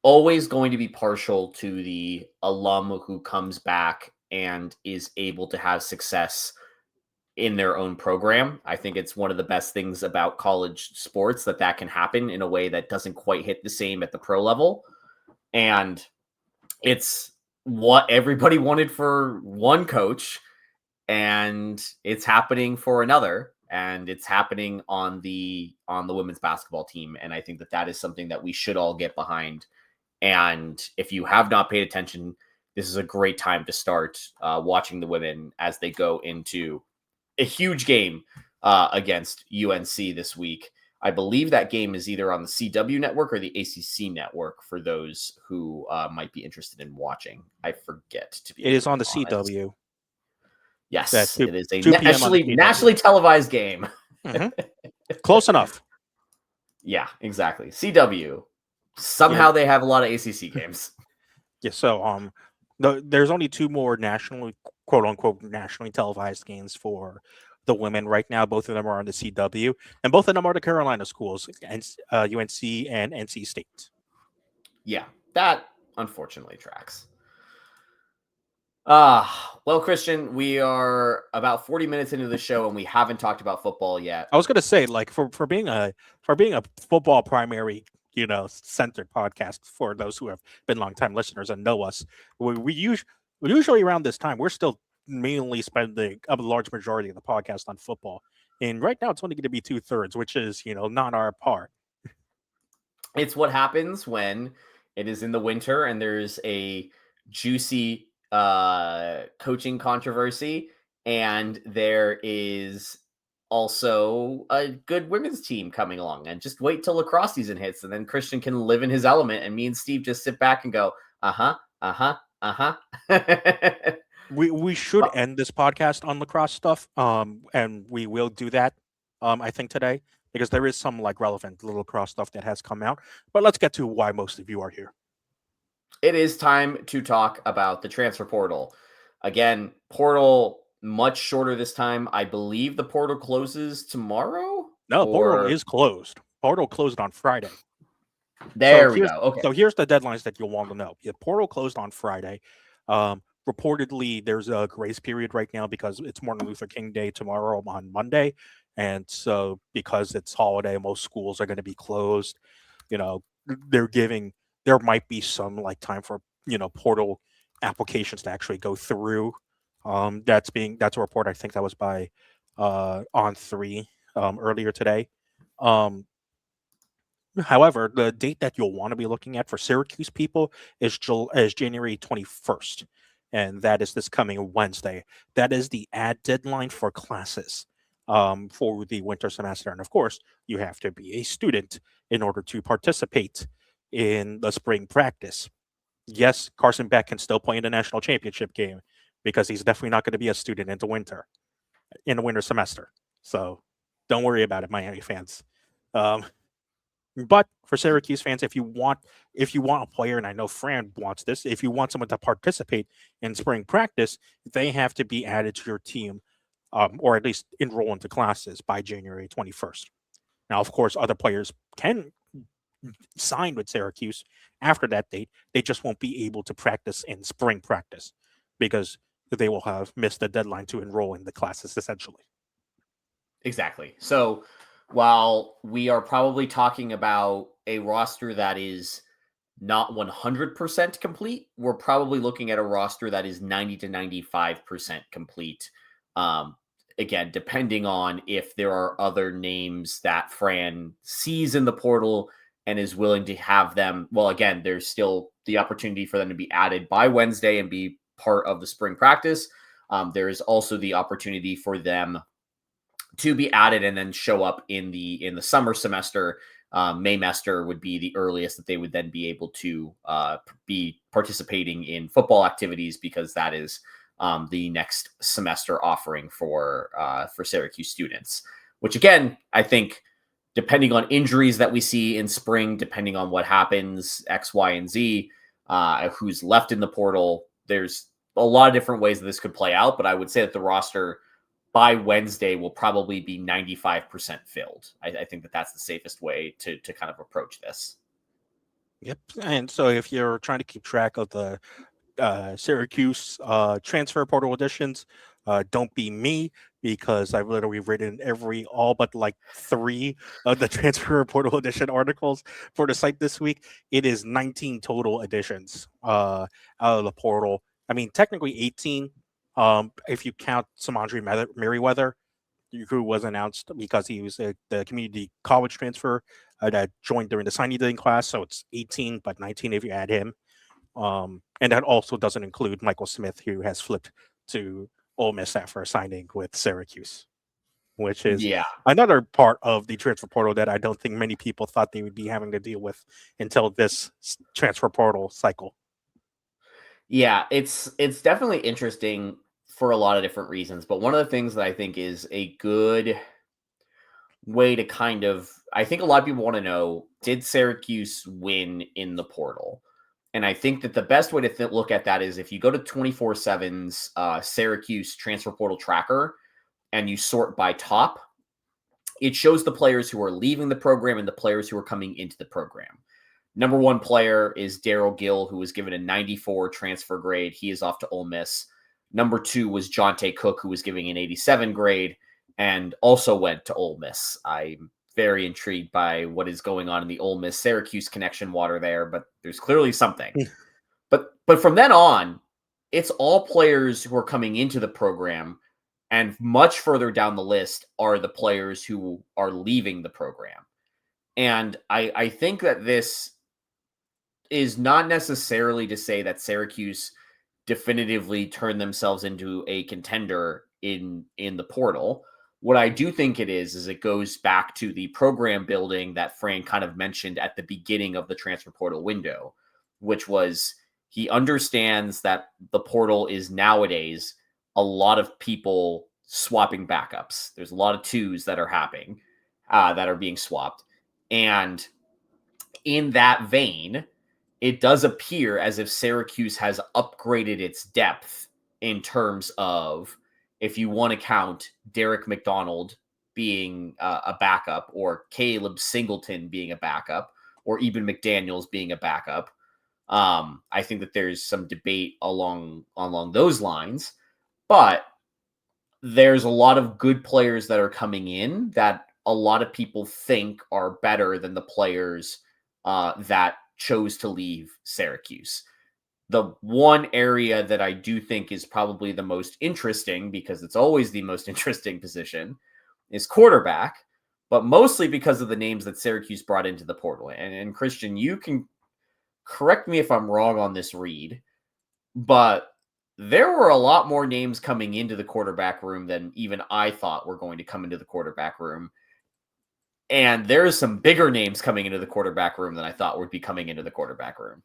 S6: always going to be partial to the alum who comes back and is able to have success in their own program. I think it's one of the best things about college sports that can happen in a way that doesn't quite hit the same at the pro level. And it's what everybody wanted for one coach, and it's happening for another, and it's happening on the women's basketball team. And I think that is something that we should all get behind. And if you have not paid attention, this is a great time to start watching the women as they go into a huge game against UNC this week. I believe that game is either on the CW network or the ACC network for those who might be interested in watching. I forget to be.
S5: It is on the
S6: honest.
S5: CW.
S6: Yes, it is a
S5: 2 p.m.
S6: nationally televised game.
S5: Mm-hmm. Close enough.
S6: Yeah, exactly. CW. Somehow they have a lot of ACC games.
S5: Yeah, so there's only 2 more nationally, quote unquote, nationally televised games for the women right now. Both of them are on the CW, and both of them are the Carolina schools, and UNC and NC State.
S6: Yeah, that unfortunately tracks. Well, Christian, we are about 40 minutes into the show and we haven't talked about football yet.
S5: I was going to say, like, for being a football primary, centered podcast, for those who have been longtime listeners and know us, we usually around this time, we're still mainly spending a large majority of the podcast on football. And right now it's only going to be 2/3, which is, not our par.
S6: It's what happens when it is in the winter and there's a juicy coaching controversy, and there is also a good women's team coming along. And just wait till lacrosse season hits, and then Christian can live in his element, and me and Steve just sit back and go,
S5: We should end this podcast on lacrosse stuff, and we will do that, I think, today, because there is some relevant little lacrosse stuff that has come out. But let's get to why most of you are here.
S6: It is time to talk about the transfer portal. Again, portal much shorter this time. I believe the portal closes tomorrow.
S5: No, portal
S6: or
S5: is closed. Portal closed on Friday.
S6: there we go. Okay.
S5: So here's the deadlines that you'll want to know. The portal closed on Friday. Reportedly, there's a grace period right now because it's Martin Luther King Day tomorrow on Monday, and so because it's holiday, most schools are going to be closed. You know, they're giving there might be some like time for portal applications to actually go through. That's a report I think that was by On3 earlier today. Um, However, the date that you'll want to be looking at for Syracuse people is January 21st, and that is this coming Wednesday. That is the add deadline for classes for the winter semester. And of course, you have to be a student in order to participate in the spring practice. Yes, Carson Beck can still play in the national championship game because he's definitely not going to be a student in the winter semester. So don't worry about it, Miami fans. Um, but for Syracuse fans, if you want a player, and I know Fran wants this, if you want someone to participate in spring practice, they have to be added to your team, or at least enroll into classes by January 21st. Now, of course, other players can sign with Syracuse after that date. They just won't be able to practice in spring practice because they will have missed the deadline to enroll in the classes, essentially.
S6: Exactly. So while we are probably talking about a roster that is not 100% complete, we're probably looking at a roster that is 90 to 95% complete. Um, Again, depending on if there are other names that Fran sees in the portal and is willing to have them. Well, again, there's still the opportunity for them to be added by Wednesday and be part of the spring practice. There is also the opportunity for them to be added and then show up in the summer semester. Maymester would be the earliest that they would then be able to be participating in football activities because that is the next semester offering for Syracuse students. Which again, I think, depending on injuries that we see in spring, depending on what happens X, Y, and Z, who's left in the portal, there's a lot of different ways that this could play out. But I would say that the roster by Wednesday will probably be 95% filled. I think that that's the safest way to kind of approach this.
S5: Yep. And so if you're trying to keep track of the Syracuse transfer portal editions, don't be me because I've literally written all but like 3 of the transfer portal edition articles for the site this week. It is 19 total editions out of the portal. I mean, technically 18 if you count Samandri Merriweather, who was announced because he was the community college transfer that joined during the signing day class. So it's 18, but 19 if you add him. And that also doesn't include Michael Smith, who has flipped to Ole Miss after signing with Syracuse, which is
S6: Yeah.
S5: another part of the transfer portal that I don't think many people thought they would be having to deal with until this transfer portal cycle.
S6: Yeah, it's definitely interesting for a lot of different reasons. But one of the things that I think is a good way to kind of, I think a lot of people want to know, did Syracuse win in the portal? And I think that the best way to look at that is if you go to 24/7's Syracuse transfer portal tracker and you sort by top, it shows the players who are leaving the program and the players who are coming into the program. Number 1 player is Daryl Gill, who was given a 94 transfer grade. He is off to Ole Miss. Number 2 was Jonte Cook, who was giving an 87 grade and also went to Ole Miss. I'm very intrigued by what is going on in the Ole Miss Syracuse connection water there, but there's clearly something. But from then on, it's all players who are coming into the program, and much further down the list are the players who are leaving the program. And I think that this is not necessarily to say that Syracuse definitively turned themselves into a contender in the portal. What I do think it is it goes back to the program building that Fran kind of mentioned at the beginning of the transfer portal window, which was he understands that the portal is nowadays a lot of people swapping backups. There's a lot of 2s that are happening, that are being swapped. And in that vein, it does appear as if Syracuse has upgraded its depth in terms of, if you want to count Derek McDonald being a backup, or Caleb Singleton being a backup, or even McDaniels being a backup. I think that there's some debate along those lines, but there's a lot of good players that are coming in that a lot of people think are better than the players that chose to leave Syracuse. The one area that I do think is probably the most interesting, because it's always the most interesting position, is quarterback, but mostly because of the names that Syracuse brought into the portal. And Christian, you can correct me if I'm wrong on this read, but there were a lot more names coming into the quarterback room than even I thought were going to come into the quarterback room. And there's some bigger names coming into the quarterback room than I thought would be coming into the quarterback room.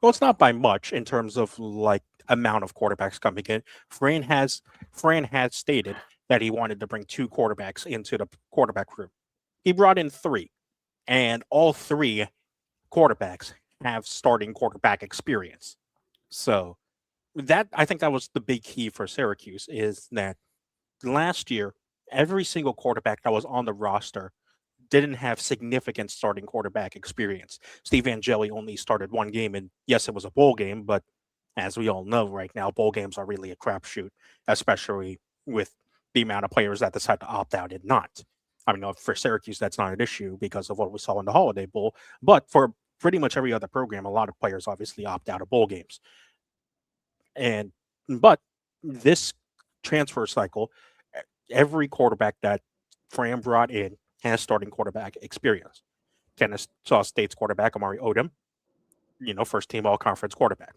S5: Well, it's not by much in terms of like amount of quarterbacks coming in. Fran has stated that he wanted to bring 2 quarterbacks into the quarterback room. He brought in 3, and all 3 quarterbacks have starting quarterback experience. So that, I think that was the big key for Syracuse, is that last year every single quarterback that was on the roster didn't have significant starting quarterback experience. Steve Angeli only started 1 game, and yes, it was a bowl game, but as we all know right now, bowl games are really a crapshoot, especially with the amount of players that decide to opt out and not. I mean, for Syracuse, that's not an issue because of what we saw in the Holiday Bowl, but for pretty much every other program, a lot of players obviously opt out of bowl games. But this transfer cycle, every quarterback that Fran brought in has starting quarterback experience. Kennesaw State's quarterback, Amari Odom, first team all conference quarterback.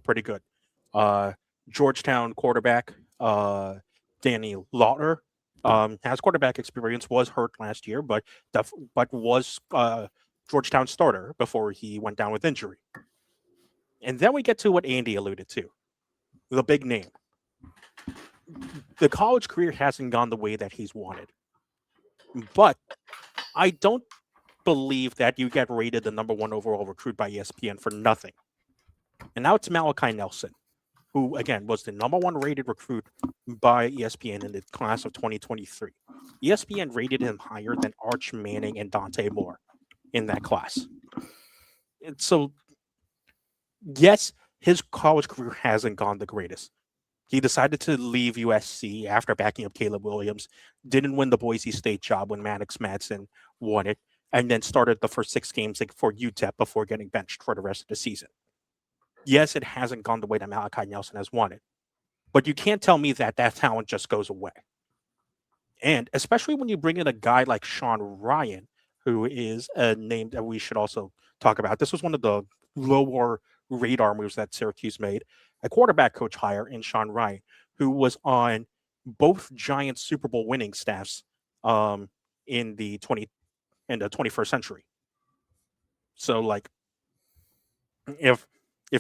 S5: Pretty good. Georgetown quarterback, Danny Lauter, has quarterback experience, was hurt last year, but was Georgetown starter before he went down with injury. And then we get to what Andy alluded to, the big name. The college career hasn't gone the way that he's wanted. But I don't believe that you get rated the number 1 overall recruit by ESPN for nothing. And now it's Malachi Nelson, who, again, was the number 1 rated recruit by ESPN in the class of 2023. ESPN rated him higher than Arch Manning and Dante Moore in that class. And so, yes, his college career hasn't gone the greatest. He decided to leave USC after backing up Caleb Williams, didn't win the Boise State job when Maddox Madsen won it, and then started the first 6 games for UTEP before getting benched for the rest of the season. Yes, it hasn't gone the way that Malachi Nelson has wanted, but you can't tell me that talent just goes away. And especially when you bring in a guy like Sean Ryan, who is a name that we should also talk about. This was one of the lower radar moves that Syracuse made. A quarterback coach hire in Sean Ryan, who was on both Giants Super Bowl winning staffs in the 21st century. So, like, if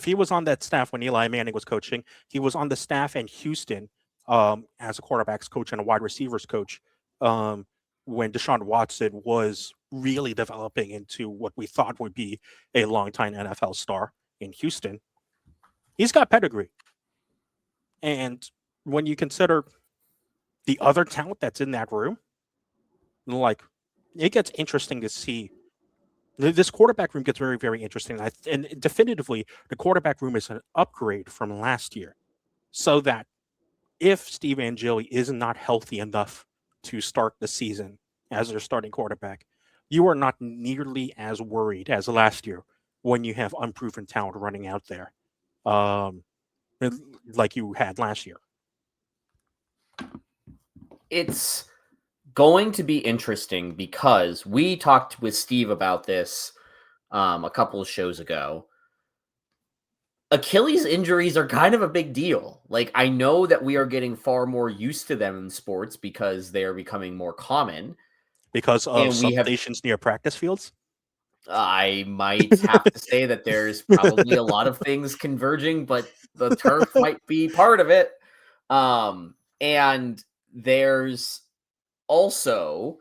S5: he was on that staff when Eli Manning was coaching, he was on the staff in Houston as a quarterbacks coach and a wide receivers coach when Deshaun Watson was really developing into what we thought would be a longtime NFL star in Houston. He's got pedigree. And when you consider the other talent that's in that room, like, it gets interesting to see. This quarterback room gets very, very interesting. And definitively, the quarterback room is an upgrade from last year. So that if Steve Angeli is not healthy enough to start the season as their starting quarterback, you are not nearly as worried as last year when you have unproven talent running out there like you had last year.
S6: It's going to be interesting because we talked with Steve about this a couple of shows ago. Achilles injuries are kind of a big deal. Like, I know that we are getting far more used to them in sports because they are becoming more common.
S5: Because of substations near practice fields?
S6: I might have to say that there's probably a lot of things converging, but the turf might be part of it. And there's also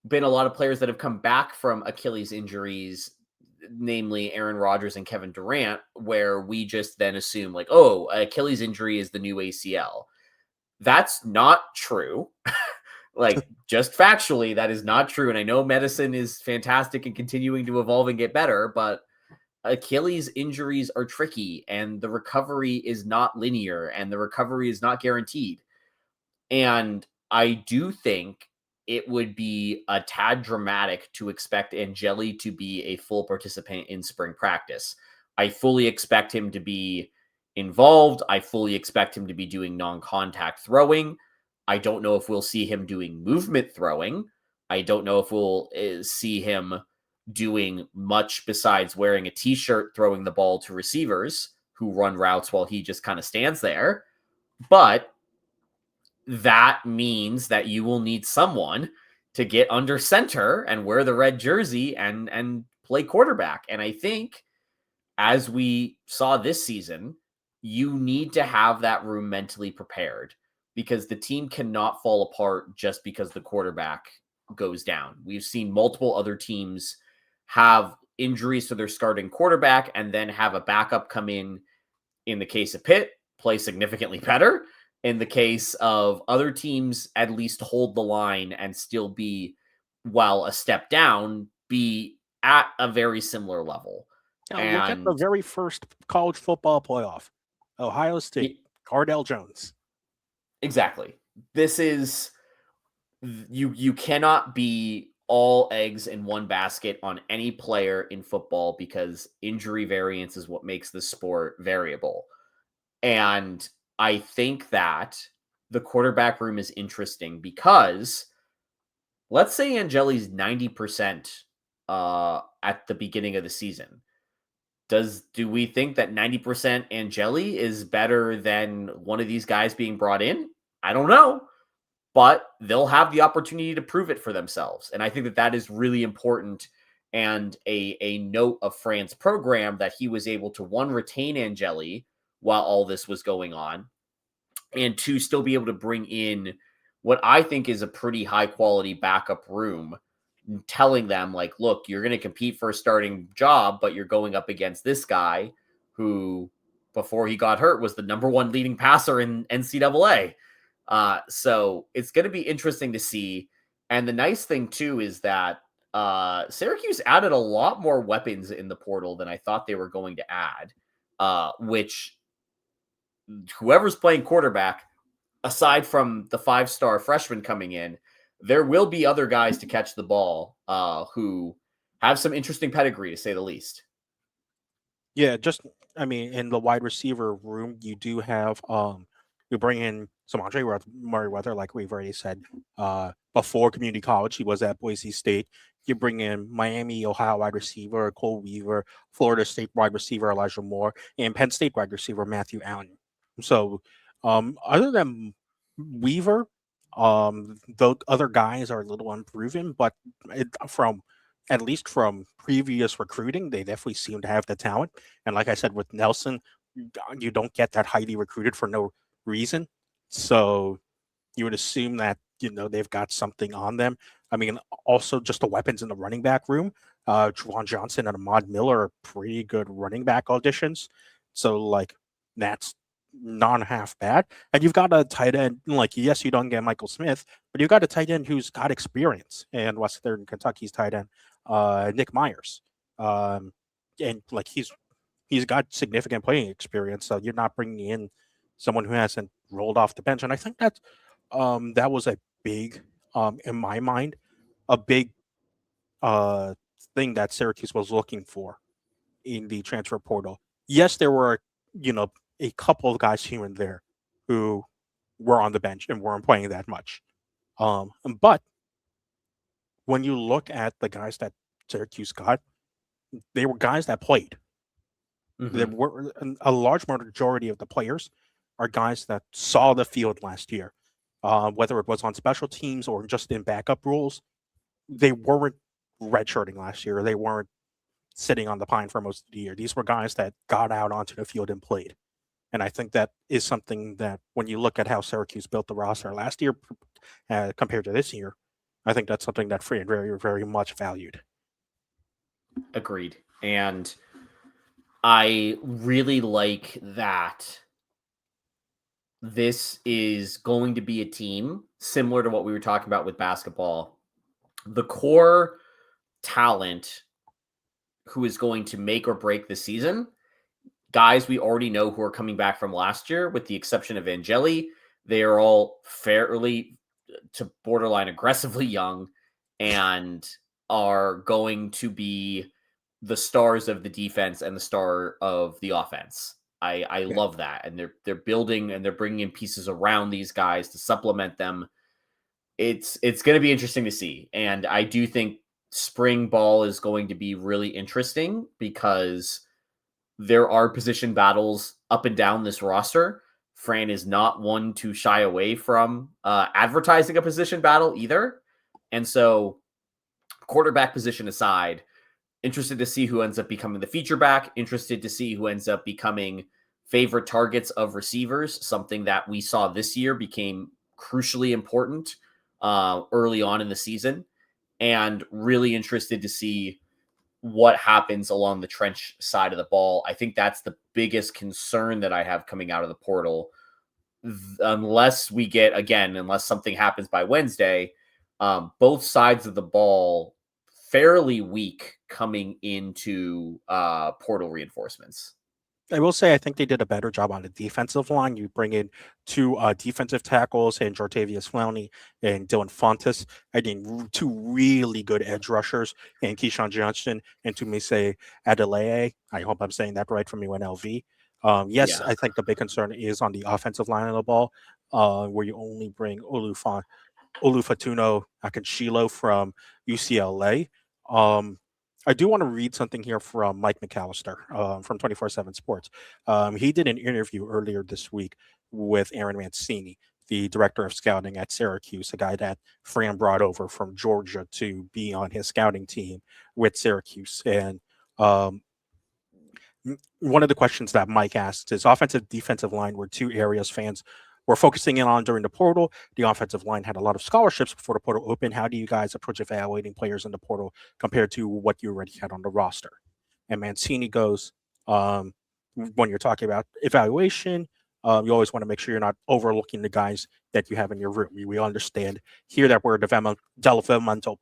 S6: been a lot of players that have come back from Achilles injuries, namely Aaron Rodgers and Kevin Durant, where we just then assume, like, oh, Achilles injury is the new ACL. That's not true. Like, just factually, that is not true. And I know medicine is fantastic and continuing to evolve and get better, but Achilles injuries are tricky and the recovery is not linear and the recovery is not guaranteed. And I do think it would be a tad dramatic to expect Angeli to be a full participant in spring practice. I fully expect him to be involved. I fully expect him to be doing non-contact throwing. I don't know if we'll see him doing movement throwing. I don't know if we'll see him doing much besides wearing a t-shirt throwing the ball to receivers who run routes while he just kind of stands there. But that means that you will need someone to get under center and wear the red jersey and play quarterback. And I think, as we saw this season, you need to have that room mentally prepared, because the team cannot fall apart just because the quarterback goes down. We've seen multiple other teams have injuries to their starting quarterback and then have a backup come in the case of Pitt, play significantly better. In the case of other teams, at least hold the line and still be, while a step down, be at a very similar level.
S5: Now, look at the very first college football playoff. Ohio State, Cardell Jones.
S6: Exactly. This is, you cannot be all eggs in one basket on any player in football, because injury variance is what makes the sport variable. And I think that the quarterback room is interesting because, let's say Angeli's 90% at the beginning of the season. Do we think that 90% Angeli is better than one of these guys being brought in? I don't know, but they'll have the opportunity to prove it for themselves. And I think that that is really important, and a note of Fran's program, that he was able to, one, retain Angeli while all this was going on, and two, still be able to bring in what I think is a pretty high quality backup room, telling them, like, look, you're going to compete for a starting job, but you're going up against this guy who, before he got hurt, was the number one leading passer in NCAA. So it's going to be interesting to see. And the nice thing too is that Syracuse added a lot more weapons in the portal than I thought they were going to add, which, whoever's playing quarterback, aside from the 5-star freshman coming in, there will be other guys to catch the ball who have some interesting pedigree, to say the least.
S5: Yeah, in the wide receiver room, you do have you bring in some Andre Murrayweather, like we've already said. Before community college, he was at Boise State. You bring in Miami, Ohio wide receiver Cole Weaver, Florida State wide receiver Elijah Moore, and Penn State wide receiver Matthew Allen. So, other than Weaver, the other guys are a little unproven, but at least from previous recruiting, they definitely seem to have the talent. And like I said, with Nelson, you don't get that highly recruited for no reason. So you would assume that, they've got something on them. I mean, also just the weapons in the running back room. Juwan Johnson and Ahmad Miller are pretty good running back auditions. So, like, that's not half bad. And you've got a tight end, like, yes, you don't get Michael Smith, but you've got a tight end who's got experience, and Western Kentucky's tight end, Nick Myers. And like he's got significant playing experience, so you're not bringing in someone who hasn't rolled off the bench. And I think that was a big, in my mind, a big thing that Syracuse was looking for in the transfer portal. Yes, there were, a couple of guys here and there who were on the bench and weren't playing that much. But when you look at the guys that Syracuse got, they were guys that played.
S6: Mm-hmm.
S5: There were a large majority of the players are guys that saw the field last year, whether it was on special teams or just in backup roles. They weren't redshirting last year. They weren't sitting on the pine for most of the year. These were guys that got out onto the field and played. And I think that is something that, when you look at how Syracuse built the roster last year compared to this year, I think that's something that Fran very, very much valued.
S6: Agreed. And I really like that this is going to be a team similar to what we were talking about with basketball. The core talent who is going to make or break the season, guys we already know who are coming back from last year, with the exception of Angeli. They are all fairly to borderline aggressively young and are going to be the stars of the defense and the star of the offense. I
S5: Yeah.
S6: love that. And they're building and they're bringing in pieces around these guys to supplement them. It's going to be interesting to see. And I do think spring ball is going to be really interesting because there are position battles up and down this roster. Fran is not one to shy away from advertising a position battle either. And so, quarterback position aside, interested to see who ends up becoming the feature back, interested to see who ends up becoming favorite targets of receivers, something that we saw this year became crucially important early on in the season, and really interested to see what happens along the trench side of the ball. I think that's the biggest concern that I have coming out of the portal. Unless we get, again, unless something happens by Wednesday, both sides of the ball fairly weak coming into portal reinforcements.
S5: I will say I think they did a better job on the defensive line. You bring in two defensive tackles and Jortavius Flowney and Dylan Fontes. I think two really good edge rushers and Keyshawn Johnson and Tumise Adeleye. I hope I'm saying that right from UNLV. Yes,
S6: Yeah.
S5: I think the big concern is on the offensive line of the ball, where you only bring Olufatuno Akinshilo from UCLA. Um, I do want to read something here from Mike McAllister from 24/7 Sports. He did an interview earlier this week with Aaron Mancini, the director of scouting at Syracuse, a guy that Fran brought over from Georgia to be on his scouting team with Syracuse. And um, one of the questions that Mike asked is offensive defensive line were two areas fans were focusing in on during the portal. The offensive line had a lot of scholarships before the portal opened. How do you guys approach evaluating players in the portal compared to what you already had on the roster? And Mancini goes, um, when you're talking about evaluation, you always want to make sure you're not overlooking the guys that you have in your room. We understand here that we're a developmental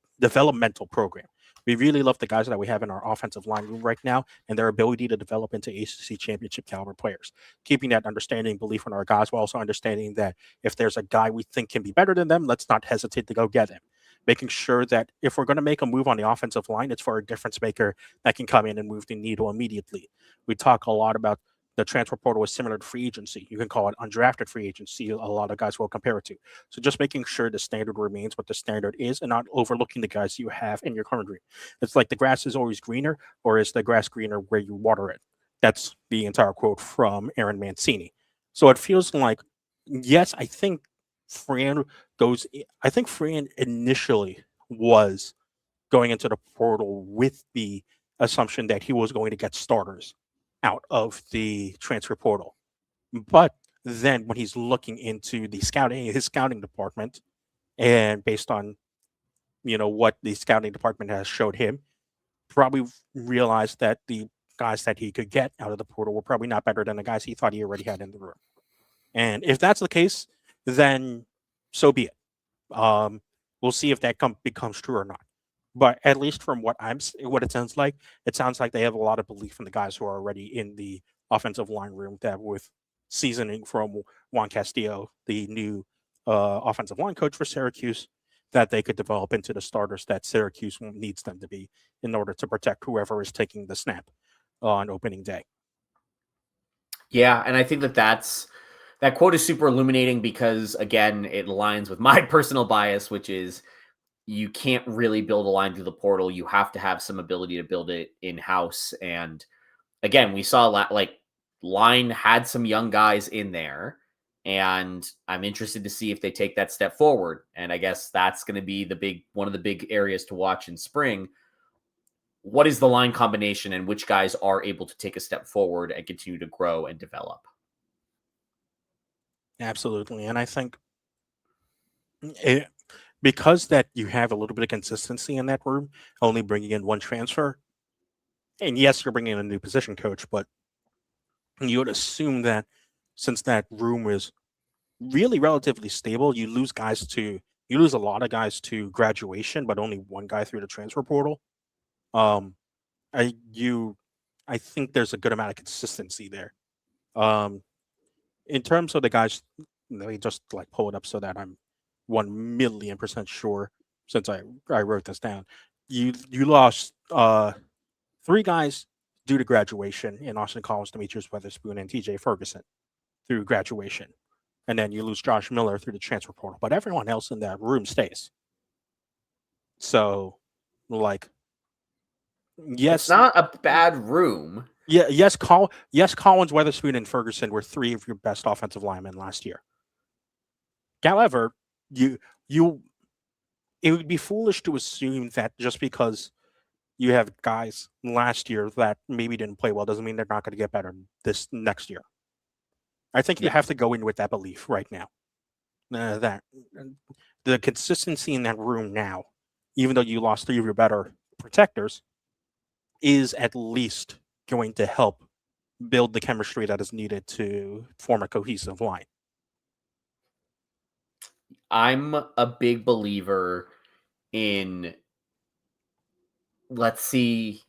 S5: program. We really love the guys that we have in our offensive line room right now and their ability to develop into ACC championship caliber players. Keeping that understanding, belief in our guys, while also understanding that if there's a guy we think can be better than them, let's not hesitate to go get him. Making sure that if we're going to make a move on the offensive line, it's for a difference maker that can come in and move the needle immediately. We talk a lot about the transfer portal is similar to free agency. You can call it undrafted free agency. A lot of guys will compare it to. So just making sure the standard remains what the standard is and not overlooking the guys you have in your current room. It's like the grass is always greener, or is the grass greener where you water it? That's the entire quote from Aaron Mancini. So it feels like, yes, Fran I think Fran initially was going into the portal with the assumption that he was going to get starters out of the transfer portal. But then when he's looking into his scouting department, and based on what the scouting department has showed him, probably realized that the guys that he could get out of the portal were probably not better than the guys he thought he already had in the room. And if that's the case, then so be it. We'll see if that becomes true or not. But at least from what it sounds like they have a lot of belief in the guys who are already in the offensive line room. That with seasoning from Juan Castillo, the new offensive line coach for Syracuse, that they could develop into the starters that Syracuse needs them to be in order to protect whoever is taking the snap on opening day.
S6: Yeah, and I think that quote is super illuminating because, again, it aligns with my personal bias, which is you can't really build a line through the portal. You have to have some ability to build it in house. And again, we saw line had some young guys in there, and I'm interested to see if they take that step forward. And I guess that's going to be one of the big areas to watch in spring. What is the line combination and which guys are able to take a step forward and continue to grow and develop?
S5: Absolutely, and I think it, because that you have a little bit of consistency in that room, only bringing in one transfer, and yes, you're bringing in a new position coach, but you would assume that since that room is really relatively stable. You lose a lot of guys to graduation, but only one guy through the transfer portal. Um, I you I think there's a good amount of consistency there. Um, in terms of the guys, let me just like pull it up so that I'm 1,000,000% sure. Since I wrote this down, you lost three guys due to graduation in Austin Collins, Demetrius Weatherspoon, and T.J. Ferguson through graduation, and then you lose Josh Miller through the transfer portal. But everyone else in that room stays. So, like,
S6: It's
S5: yes,
S6: not a bad room.
S5: yeah, yes, Collins, Weatherspoon, and Ferguson were three of your best offensive linemen last year. However, you you it would be foolish to assume that just because you have guys last year that maybe didn't play well doesn't mean they're not going to get better this next year. I think you
S6: Yeah.
S5: have to go in with that belief right now. That the consistency in that room now, even though you lost three of your better protectors, is at least going to help build the chemistry that is needed to form a cohesive line.
S6: I'm a big believer in, let's see,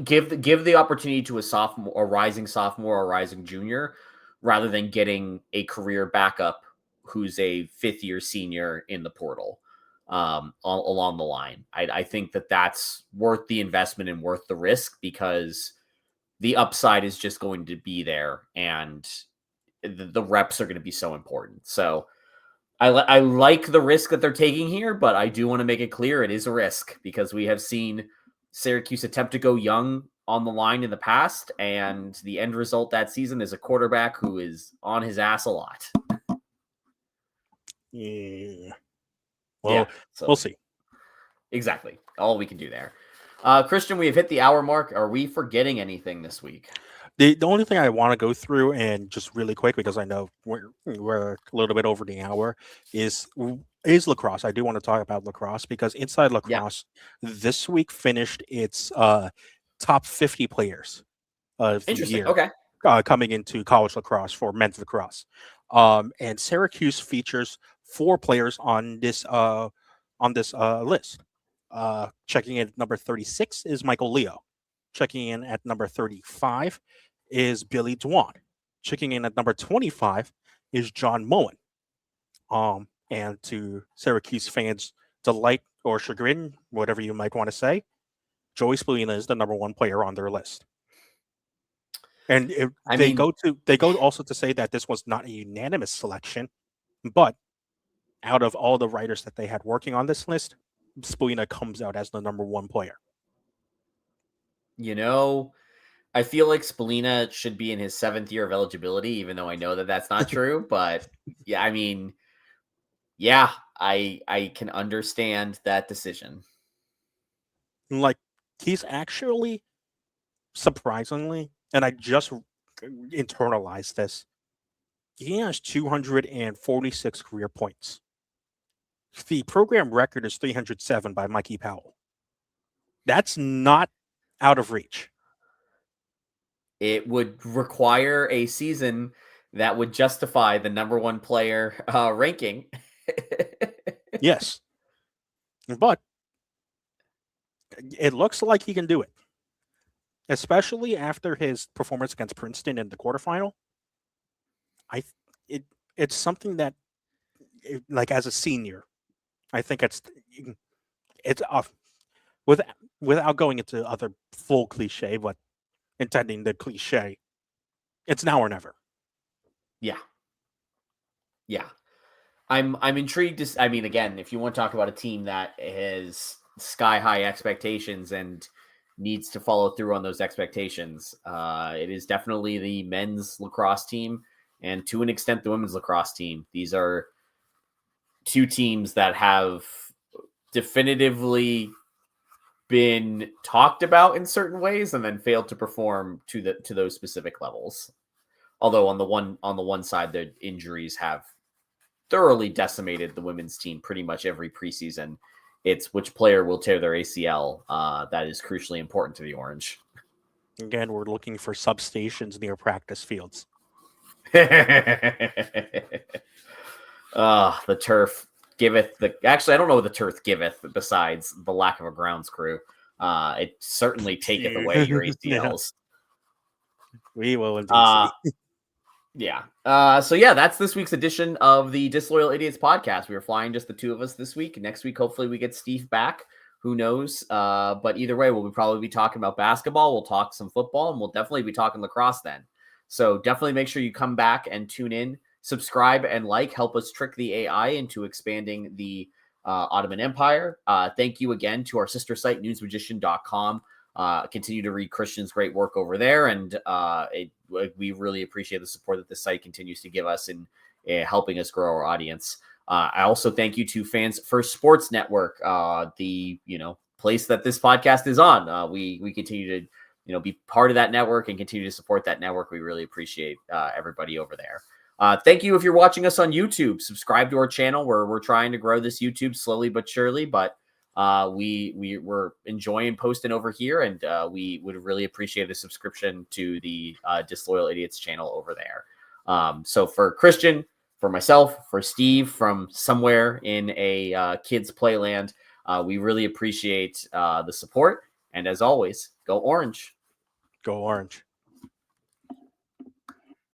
S6: give the opportunity to a sophomore, a rising sophomore, or rising junior, rather than getting a career backup who's a fifth year senior in the portal along the line. I think that that's worth the investment and worth the risk, because the upside is just going to be there, and the reps are going to be so important. So I like the risk that they're taking here, but I do want to make it clear it is a risk, because we have seen Syracuse attempt to go young on the line in the past, and the end result that season is a quarterback who is on his ass a lot.
S5: Yeah. Well,
S6: Yeah, so
S5: we'll see.
S6: exactly all we can do there. Christian, we have hit the hour mark. Are we forgetting anything this week?
S5: The only thing I want to go through, and just really quick, because I know we're a little bit over the hour, is lacrosse. I do want to talk about lacrosse, because Inside Lacrosse this week finished its top 50 players of the
S6: Interesting.
S5: year
S6: Okay.
S5: coming into college lacrosse for men's lacrosse. And Syracuse features four players on this list. Checking in at number 36 is Michael Leo. Checking in at number 35 is Billy Dwan. Checking in at number 25 is John Moen. And to Syracuse fans' delight or chagrin, whatever you might want to say, Joey Spallina is the number one player on their list. And they go also to say that this was not a unanimous selection, but out of all the writers that they had working on this list, Spallina comes out as the number one player.
S6: You know, I feel like Spallina should be in his 7th year of eligibility, even though I know that that's not true. But yeah, I mean, yeah, I can understand that decision.
S5: Like, he's actually surprisingly, and I just internalized this, he has 246 career points. The program record is 307 by Mikey Powell. That's not out of reach.
S6: It would require a season that would justify the number one player ranking.
S5: Yes. But it looks like he can do it, especially after his performance against Princeton in the quarterfinal. It's something that, like, as a senior, I think it's without going into other full cliche, but intending the cliche, it's now or never.
S6: Yeah. I'm intrigued to. I mean, again, if you want to talk about a team that has sky high expectations and needs to follow through on those expectations, it is definitely the men's lacrosse team, and to an extent the women's lacrosse team. These are two teams that have definitively been talked about in certain ways and then failed to perform to those specific levels. Although on the one side, the injuries have thoroughly decimated the women's team pretty much every preseason. It's which player will tear their ACL that is crucially important to the Orange.
S5: Again, we're looking for substations near practice fields.
S6: The turf giveth the. Actually, I don't know what the turf giveth besides the lack of a grounds crew. It certainly taketh away your ACLs.
S5: We will indeed see.
S6: Yeah. So yeah, that's this week's edition of the Disloyal Idiots podcast. We were flying just the two of us this week. Next week, hopefully, we get Steve back. Who knows? But either way, we'll probably be talking about basketball. We'll talk some football, and we'll definitely be talking lacrosse then. So definitely make sure you come back and tune in, subscribe, and like. Help us trick the AI into expanding the Ottoman Empire. Thank you again to our sister site, newsmagician.com. Continue to read Christian's great work over there, and we really appreciate the support that the site continues to give us in helping us grow our audience. I also thank you to Fans First Sports Network, the place that this podcast is on. We continue to be part of that network and continue to support that network. We really appreciate everybody over there. Thank you if you're watching us on YouTube. Subscribe to our channel where we're trying to grow this YouTube slowly but surely, but we're enjoying posting over here, and we would really appreciate a subscription to the Disloyal Idiots channel over there. So for Christian, for myself, for Steve from somewhere in a kids playland, we really appreciate the support. And as always, go Orange.
S5: Go Orange.